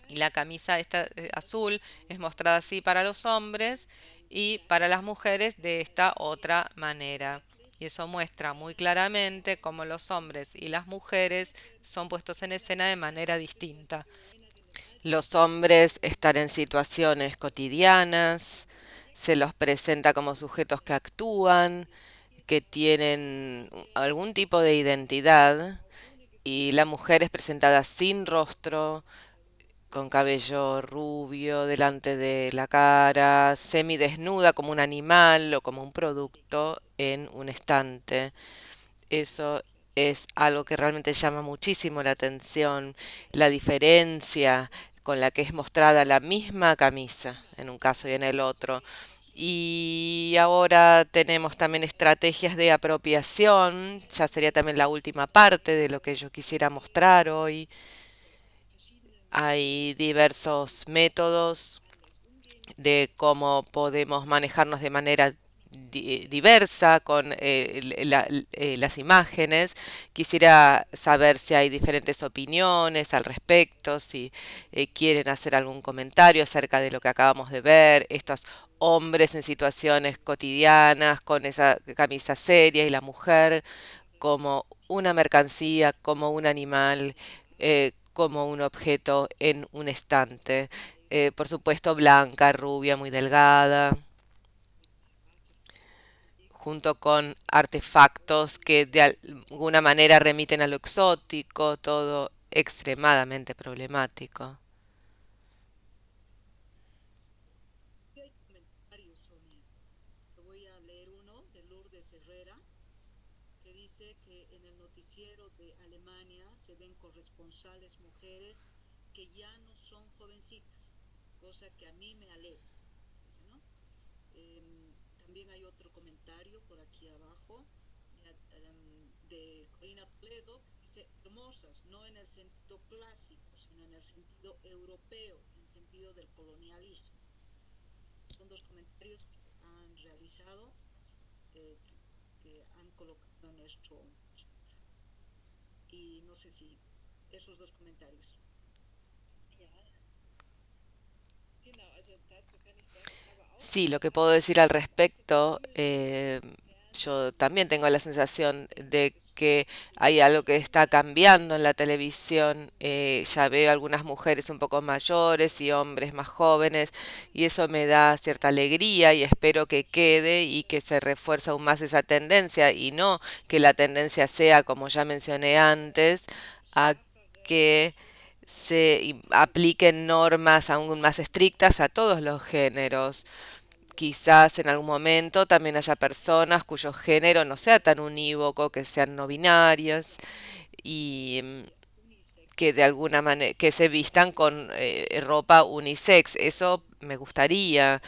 y la camisa esta azul es mostrada así para los hombres y para las mujeres de esta otra manera. Y eso muestra muy claramente cómo los hombres y las mujeres son puestos en escena de manera distinta. Los hombres están en situaciones cotidianas, se los presenta como sujetos que actúan, que tienen algún tipo de identidad, y la mujer es presentada sin rostro, con cabello rubio delante de la cara, semidesnuda como un animal o como un producto en un estante. Eso es algo que realmente llama muchísimo la atención, la diferencia con la que es mostrada la misma camisa en un caso y en el otro. Y ahora tenemos también estrategias de apropiación, ya sería también la última parte de lo que yo quisiera mostrar hoy. Hay diversos métodos de cómo podemos manejarnos de manera diversa con las imágenes. Quisiera saber si hay diferentes opiniones al respecto, si quieren hacer algún comentario acerca de lo que acabamos de ver, estos hombres en situaciones cotidianas con esa camisa seria y la mujer como una mercancía, como un animal, como un objeto en un estante. Por supuesto, blanca, rubia, muy delgada, junto con artefactos que de alguna manera remiten a lo exótico, todo extremadamente problemático.
Sí hay comentarios, Sonia. Te voy a leer uno de Lourdes Herrera, que dice que en el noticiero de Alemania se ven corresponsales mujeres que ya no son jovencitas, cosa que a mí me alegra, dice, ¿no? También hay otro comentario por aquí abajo de Corina Toledo que dice hermosas, no en el sentido clásico, sino en el sentido europeo, en el sentido del colonialismo. Son dos comentarios que han realizado, que han colocado en nuestro. Y no sé si esos dos comentarios.
Sí, lo que puedo decir al respecto, yo también tengo la sensación de que hay algo que está cambiando en la televisión. Ya veo algunas mujeres un poco mayores y hombres más jóvenes, y eso me da cierta alegría y espero que quede y que se refuerce aún más esa tendencia y no que la tendencia sea, como ya mencioné antes, a que se apliquen normas aún más estrictas a todos los géneros. Quizás en algún momento también haya personas cuyo género no sea tan unívoco, que sean no binarias y que de alguna manera que se vistan con ropa unisex. Eso me gustaría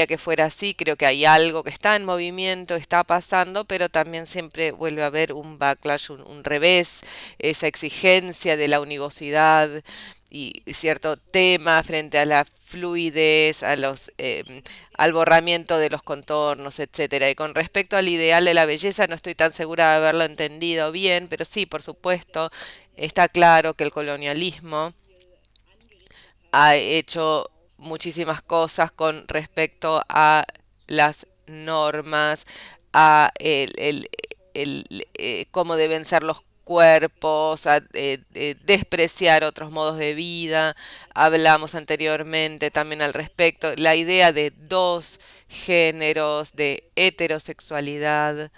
que fuera así. Creo que hay algo que está en movimiento, está pasando, pero también siempre vuelve a haber un backlash, un revés, esa exigencia de la univocidad y cierto tema frente a la fluidez, a los al borramiento de los contornos, etcétera. Y con respecto al ideal de la belleza, no estoy tan segura de haberlo entendido bien, pero sí, por supuesto, está claro que el colonialismo ha hecho muchísimas cosas con respecto a las normas, a cómo deben ser los cuerpos, a despreciar otros modos de vida. Hablamos anteriormente también al respecto, la idea de dos géneros, de heterosexualidad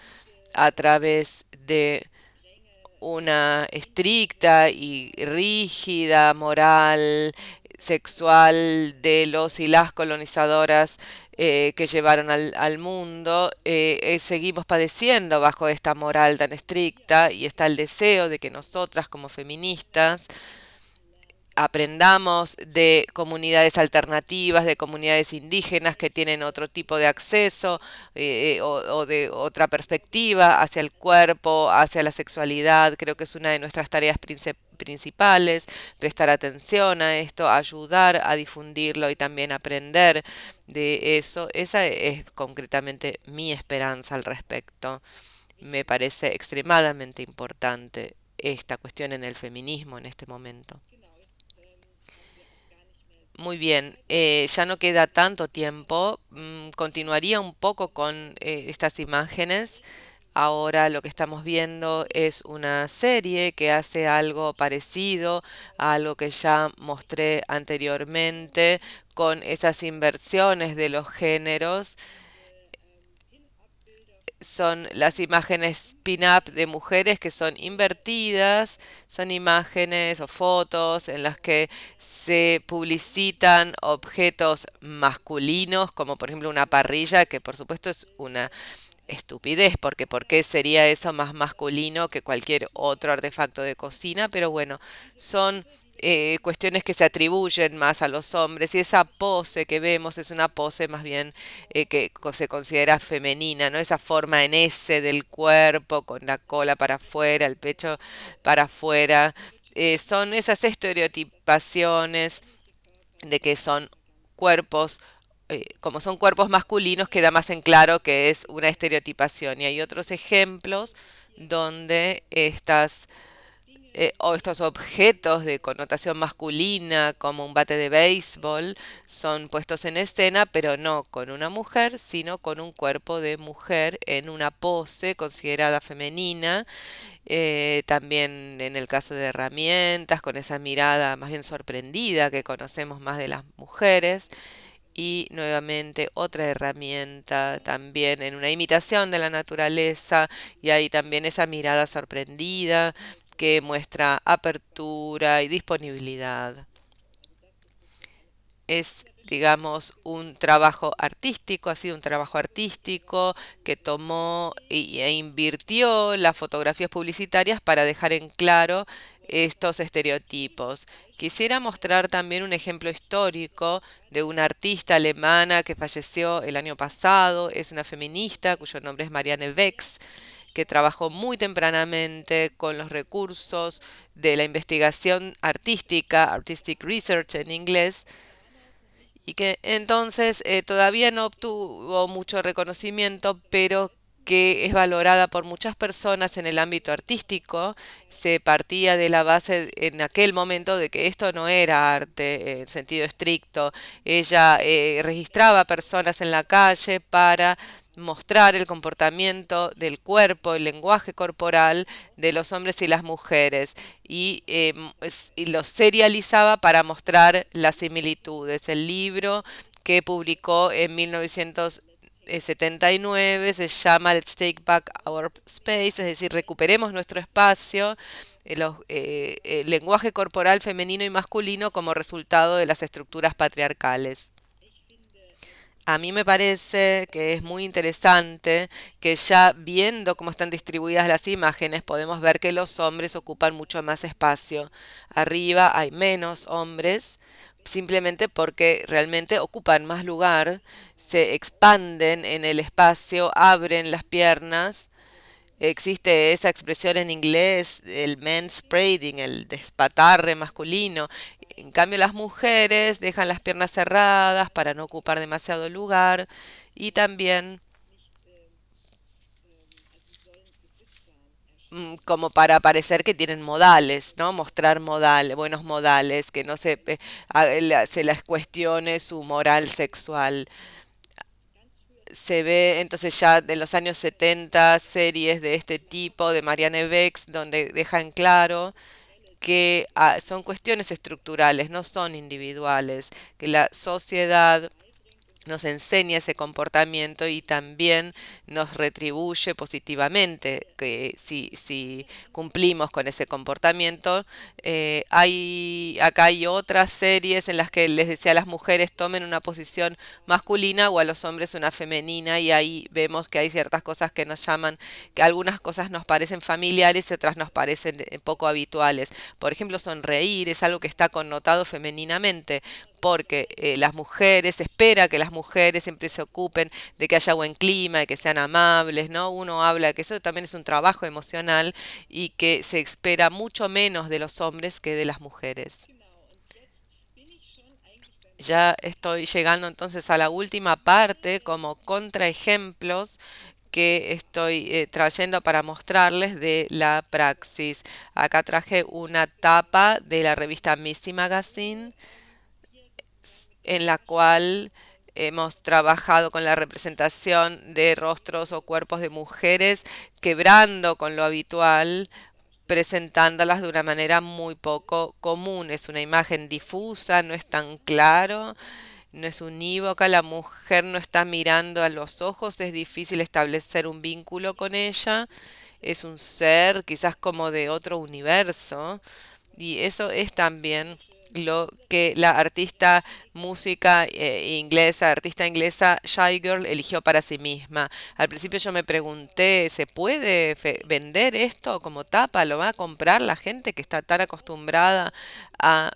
a través de una estricta y rígida moral sexual de los y las colonizadoras que llevaron al mundo. Seguimos padeciendo bajo esta moral tan estricta y está el deseo de que nosotras como feministas aprendamos de comunidades alternativas, de comunidades indígenas que tienen otro tipo de acceso o de otra perspectiva hacia el cuerpo, hacia la sexualidad. Creo que es una de nuestras tareas principales, prestar atención a esto, ayudar a difundirlo y también aprender de eso. Esa es concretamente mi esperanza al respecto. Me parece extremadamente importante esta cuestión en el feminismo en este momento. Muy bien, ya no queda tanto tiempo. Continuaría un poco con estas imágenes. Ahora lo que estamos viendo es una serie que hace algo parecido a algo que ya mostré anteriormente con esas inversiones de los géneros. Son las imágenes pin-up de mujeres que son invertidas, son imágenes o fotos en las que se publicitan objetos masculinos, como por ejemplo una parrilla, que por supuesto es una estupidez, porque ¿por qué sería eso más masculino que cualquier otro artefacto de cocina? Pero bueno, son cuestiones que se atribuyen más a los hombres y esa pose que vemos es una pose más bien se considera femenina, ¿no? Esa forma en S del cuerpo, con la cola para afuera, el pecho para afuera, son esas estereotipaciones de que son cuerpos, como son cuerpos masculinos, queda más en claro que es una estereotipación. Y hay otros ejemplos donde o estos objetos de connotación masculina, como un bate de béisbol, son puestos en escena, pero no con una mujer, sino con un cuerpo de mujer en una pose considerada femenina. También en el caso de herramientas, con esa mirada más bien sorprendida que conocemos más de las mujeres. Y nuevamente otra herramienta también en una imitación de la naturaleza y hay también esa mirada sorprendida que muestra apertura y disponibilidad. Es, digamos, un trabajo artístico, ha sido un trabajo artístico que tomó e invirtió las fotografías publicitarias para dejar en claro estos estereotipos. Quisiera mostrar también un ejemplo histórico de una artista alemana que falleció el año pasado, es una feminista cuyo nombre es Marianne Wex, que trabajó muy tempranamente con los recursos de la investigación artística, artistic research en inglés, y que entonces todavía no obtuvo mucho reconocimiento, pero que es valorada por muchas personas en el ámbito artístico. Se partía de la base en aquel momento de que esto no era arte en sentido estricto. Ella registraba personas en la calle para mostrar el comportamiento del cuerpo, el lenguaje corporal de los hombres y las mujeres y lo serializaba para mostrar las similitudes. El libro que publicó en 1979 se llama Let's Take Back Our Space, es decir, recuperemos nuestro espacio, el lenguaje corporal femenino y masculino como resultado de las estructuras patriarcales. A mí me parece que es muy interesante que ya viendo cómo están distribuidas las imágenes podemos ver que los hombres ocupan mucho más espacio. Arriba hay menos hombres, simplemente porque realmente ocupan más lugar, se expanden en el espacio, abren las piernas. Existe esa expresión en inglés, el manspreading, el despatarre masculino. En cambio, las mujeres dejan las piernas cerradas para no ocupar demasiado lugar y también como para parecer que tienen modales, ¿no? Mostrar modales, buenos modales, que no se les cuestione su moral sexual. Se ve entonces ya de los años 70 series de este tipo de Marianne Wex donde dejan claro que son cuestiones estructurales, no son individuales, que la sociedad nos enseña ese comportamiento y también nos retribuye positivamente que si cumplimos con ese comportamiento. Acá hay otras series en las que les decía a las mujeres tomen una posición masculina o a los hombres una femenina y ahí vemos que hay ciertas cosas que nos llaman, que algunas cosas nos parecen familiares y otras nos parecen poco habituales. Por ejemplo, sonreír es algo que está connotado femeninamente porque las mujeres, espera que las mujeres siempre se ocupen de que haya buen clima, de que sean amables, ¿no? Uno habla que eso también es un trabajo emocional y que se espera mucho menos de los hombres que de las mujeres. Ya estoy llegando entonces a la última parte como contraejemplos que estoy trayendo para mostrarles de la praxis. Acá traje una tapa de la revista Missy Magazine en la cual hemos trabajado con la representación de rostros o cuerpos de mujeres, quebrando con lo habitual, presentándolas de una manera muy poco común. Es una imagen difusa, no es tan claro, no es unívoca, la mujer no está mirando a los ojos, es difícil establecer un vínculo con ella, es un ser quizás como de otro universo, y eso es también lo que la artista inglesa Shy Girl eligió para sí misma. Al principio yo me pregunté, ¿se puede vender esto como tapa? ¿Lo va a comprar la gente que está tan acostumbrada a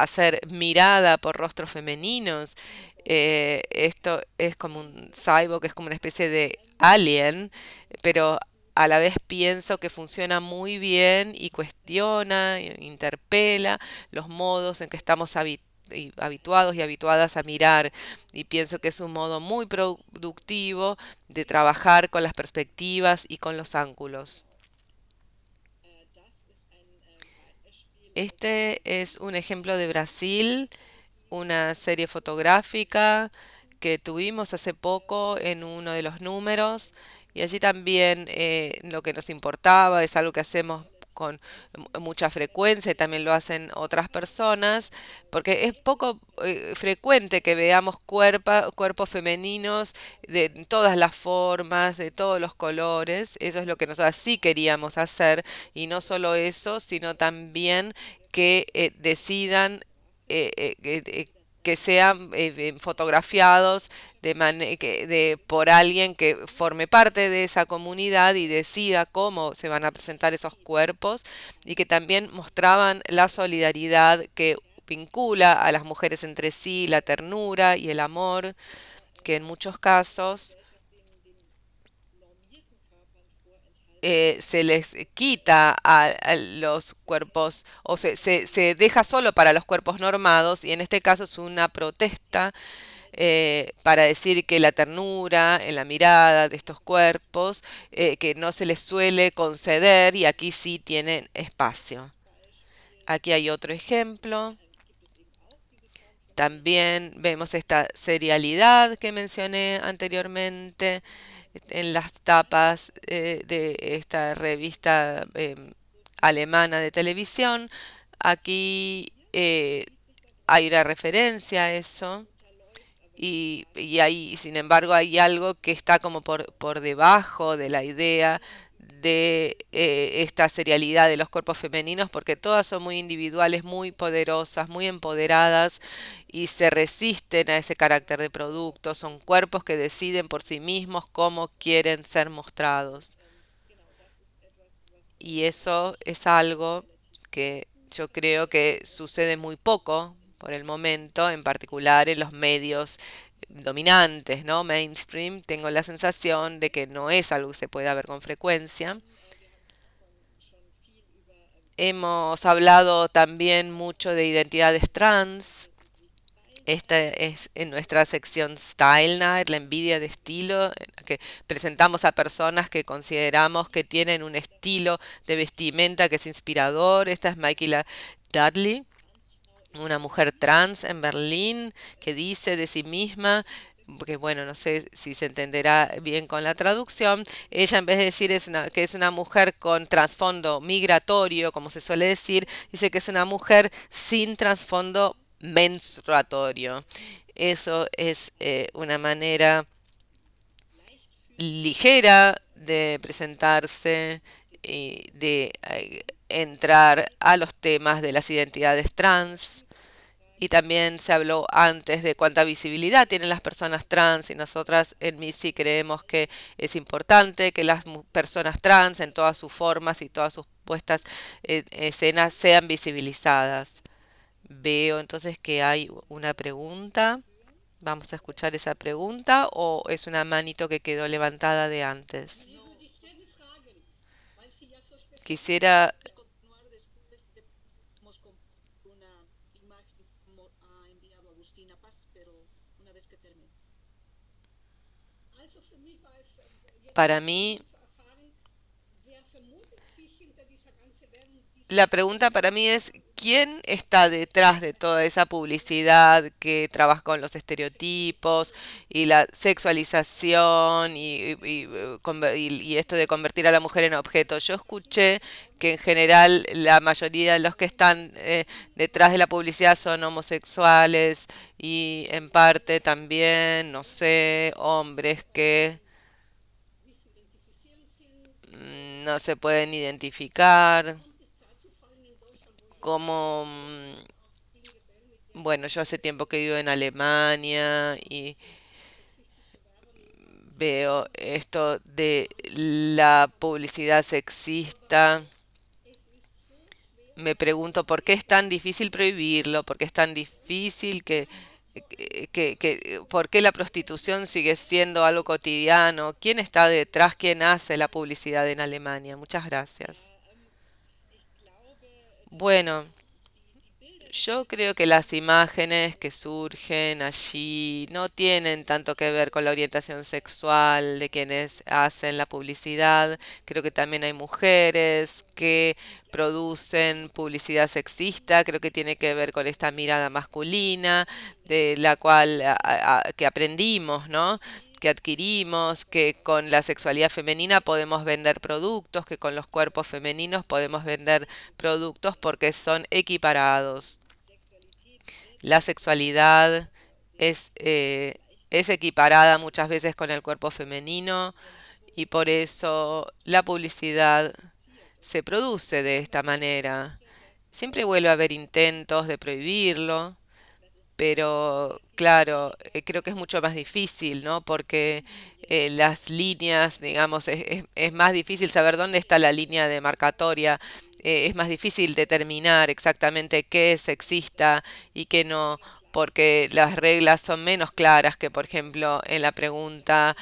ser mirada por rostros femeninos? Esto es como un cyborg, es como una especie de alien, pero a la vez pienso que funciona muy bien y cuestiona, interpela los modos en que estamos habituados y habituadas a mirar. Y pienso que es un modo muy productivo de trabajar con las perspectivas y con los ángulos. Este es un ejemplo de Brasil, una serie fotográfica que tuvimos hace poco en uno de los números, y allí también lo que nos importaba es algo que hacemos con mucha frecuencia y también lo hacen otras personas, porque es poco frecuente que veamos cuerpos femeninos de todas las formas, de todos los colores. Eso es lo que nosotros sí queríamos hacer, y no solo eso, sino también que decidan que sean fotografiados por alguien que forme parte de esa comunidad y decida cómo se van a presentar esos cuerpos, y que también mostraban la solidaridad que vincula a las mujeres entre sí, la ternura y el amor, que en muchos casos se les quita a los cuerpos, o se deja solo para los cuerpos normados, y en este caso es una protesta para decir que la ternura en la mirada de estos cuerpos, que no se les suele conceder, y aquí sí tienen espacio. Aquí hay otro ejemplo. También vemos esta serialidad que mencioné anteriormente en las tapas de esta revista alemana de televisión. Aquí hay una referencia a eso. Y hay, sin embargo, hay algo que está como por debajo de la idea de esta serialidad de los cuerpos femeninos, porque todas son muy individuales, muy poderosas, muy empoderadas, y se resisten a ese carácter de producto. Son cuerpos que deciden por sí mismos cómo quieren ser mostrados. Y eso es algo que yo creo que sucede muy poco por el momento, en particular en los medios dominantes, ¿no? Mainstream. Tengo la sensación de que no es algo que se pueda ver con frecuencia. Hemos hablado también mucho de identidades trans. Esta es en nuestra sección Style Night, la envidia de estilo, en la que presentamos a personas que consideramos que tienen un estilo de vestimenta que es inspirador. Esta es Michaela Dudley, una mujer trans en Berlín, que dice de sí misma, que bueno, no sé si se entenderá bien con la traducción, ella en vez de decir que es una mujer con trasfondo migratorio, como se suele decir, dice que es una mujer sin trasfondo menstruatorio. Eso es una manera ligera de presentarse y de entrar a los temas de las identidades trans. Y también se habló antes de cuánta visibilidad tienen las personas trans, y nosotras en MISI creemos que es importante que las personas trans en todas sus formas y todas sus puestas en escenas sean visibilizadas. Veo entonces que hay una pregunta. Vamos a escuchar esa pregunta, o es una manito que quedó levantada de antes. Quisiera
Continuar después de hemos una imagen como ha enviado Agustina Paz, pero una vez que termine. Also für mich war es jetzt
para mí
interessant zu erfahren, wer vermutet sich hinter dieser ganzen Werbung,
La pregunta para mí es, ¿quién está detrás de toda esa publicidad que trabaja con los estereotipos y la sexualización y esto de convertir a la mujer en objeto? Yo escuché que en general la mayoría de los que están detrás de la publicidad son homosexuales y en parte también, no sé, hombres que no se pueden identificar como bueno, yo hace tiempo que vivo en Alemania y veo esto de la publicidad sexista. Me pregunto por qué es tan difícil prohibirlo, por qué es tan difícil por qué la prostitución sigue siendo algo cotidiano, quién está detrás, quién hace la publicidad en Alemania. Muchas gracias. Bueno, yo creo que las imágenes que surgen allí no tienen tanto que ver con la orientación sexual de quienes hacen la publicidad. Creo que también hay mujeres que producen publicidad sexista. Creo que tiene que ver con esta mirada masculina de la cual que aprendimos, ¿no? Que adquirimos, que con la sexualidad femenina podemos vender productos, que con los cuerpos femeninos podemos vender productos porque son equiparados. La sexualidad es, eh, es equiparada muchas veces con el cuerpo femenino y por eso la publicidad se produce de esta manera. Siempre vuelve a haber intentos de prohibirlo, pero claro, creo que es mucho más difícil, ¿no? Porque las líneas, digamos, es más difícil saber dónde está la línea demarcatoria, es más difícil determinar exactamente qué es sexista y qué no, porque las reglas son menos claras que, por ejemplo, en la pregunta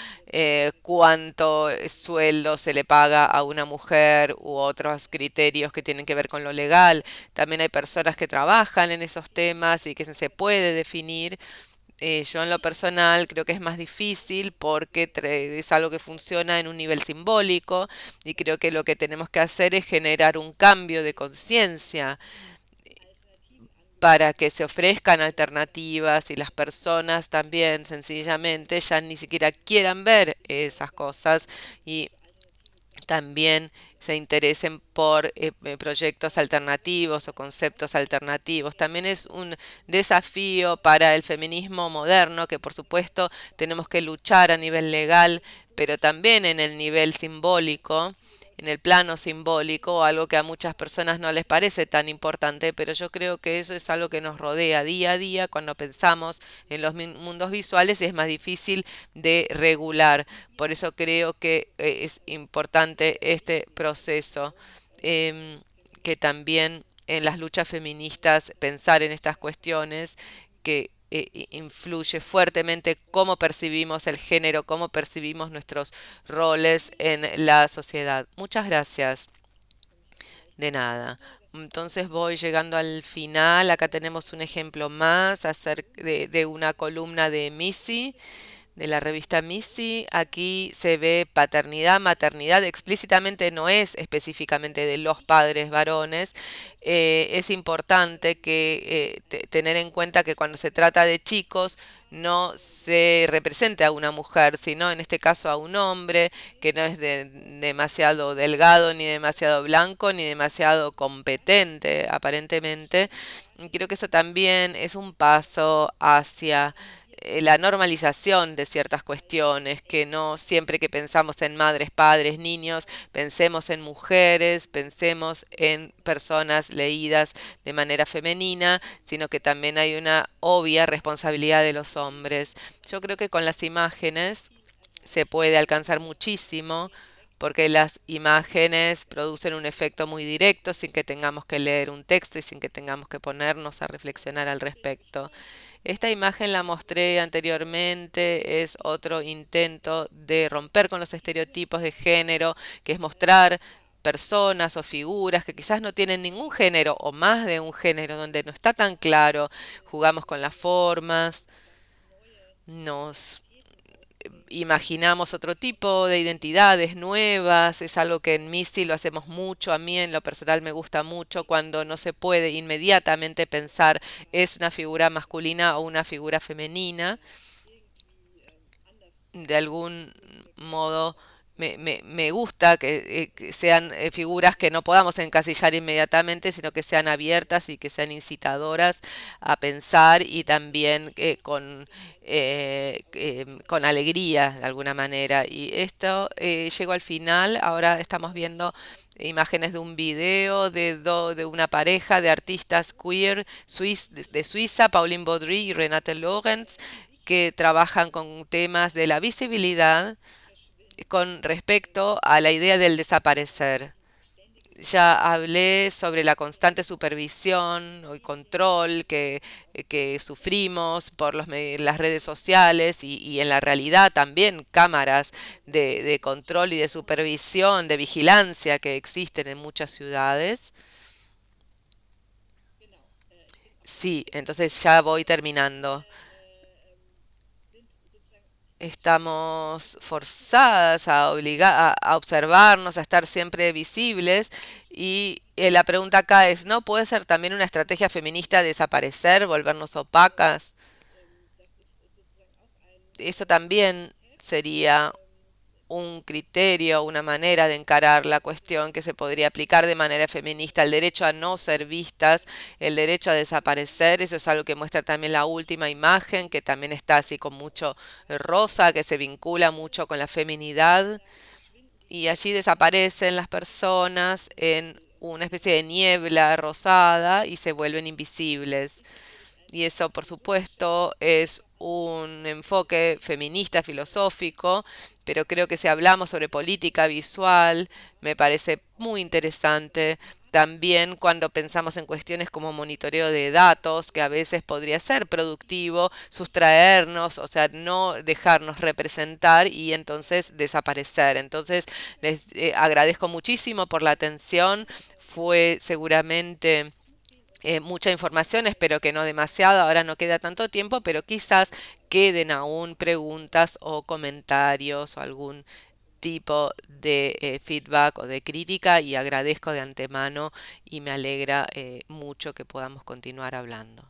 cuánto sueldo se le paga a una mujer u otros criterios que tienen que ver con lo legal. También hay personas que trabajan en esos temas y que se puede definir. Yo en lo personal creo que es más difícil porque es algo que funciona en un nivel simbólico y creo que lo que tenemos que hacer es generar un cambio de conciencia para que se ofrezcan alternativas y las personas también sencillamente ya ni siquiera quieran ver esas cosas y también se interesen por proyectos alternativos o conceptos alternativos. También es un desafío para el feminismo moderno que por supuesto tenemos que luchar a nivel legal, pero también en el nivel simbólico, en el plano simbólico, algo que a muchas personas no les parece tan importante, pero yo creo que eso es algo que nos rodea día a día cuando pensamos en los mundos visuales y es más difícil de regular. Por eso creo que es importante este proceso, que también en las luchas feministas pensar en estas cuestiones que influye fuertemente cómo percibimos el género, cómo percibimos nuestros roles en la sociedad. Muchas gracias. De nada. Entonces voy llegando al final. Acá tenemos un ejemplo más de una columna de Missy, de la revista Missy. Aquí se ve paternidad, maternidad. Explícitamente no es específicamente de los padres varones. Es importante que tener en cuenta que cuando se trata de chicos no se represente a una mujer, sino en este caso a un hombre que no es demasiado delgado, ni demasiado blanco, ni demasiado competente, aparentemente. Creo que eso también es un paso hacia la normalización de ciertas cuestiones, que no siempre que pensamos en madres, padres, niños, pensemos en mujeres, pensemos en personas leídas de manera femenina, sino que también hay una obvia responsabilidad de los hombres. Yo creo que con las imágenes se puede alcanzar muchísimo porque las imágenes producen un efecto muy directo sin que tengamos que leer un texto y sin que tengamos que ponernos a reflexionar al respecto. Esta imagen la mostré anteriormente, es otro intento de romper con los estereotipos de género, que es mostrar personas o figuras que quizás no tienen ningún género o más de un género, donde no está tan claro, jugamos con las formas, nos imaginamos otro tipo de identidades nuevas, es algo que en Missy lo hacemos mucho, a mí en lo personal me gusta mucho cuando no se puede inmediatamente pensar es una figura masculina o una figura femenina, de algún modo me gusta que sean figuras que no podamos encasillar inmediatamente, sino que sean abiertas y que sean incitadoras a pensar y también con alegría de alguna manera. Y esto llegó al final, ahora estamos viendo imágenes de un video de una pareja de artistas queer de Suiza, Pauline Baudry y Renate Lorenz, que trabajan con temas de la visibilidad con respecto a la idea del desaparecer. Ya hablé sobre la constante supervisión y control que sufrimos por las redes sociales y en la realidad también cámaras de control y de supervisión, de vigilancia que existen en muchas ciudades. Sí, entonces ya voy terminando. Estamos forzadas a observarnos, a estar siempre visibles y la pregunta acá es, ¿no puede ser también una estrategia feminista desaparecer, volvernos opacas? Eso también sería un criterio, una manera de encarar la cuestión que se podría aplicar de manera feminista, el derecho a no ser vistas, el derecho a desaparecer, eso es algo que muestra también la última imagen, que también está así con mucho rosa, que se vincula mucho con la feminidad, y allí desaparecen las personas en una especie de niebla rosada y se vuelven invisibles. Y eso, por supuesto, es un enfoque feminista, filosófico, pero creo que si hablamos sobre política visual, me parece muy interesante. También cuando pensamos en cuestiones como monitoreo de datos, que a veces podría ser productivo, sustraernos, o sea, no dejarnos representar y entonces desaparecer. Entonces, les agradezco muchísimo por la atención. Fue seguramente mucha información, espero que no demasiado, ahora no queda tanto tiempo, pero quizás queden aún preguntas o comentarios o algún tipo de feedback o de crítica y agradezco de antemano y me alegra mucho que podamos continuar hablando.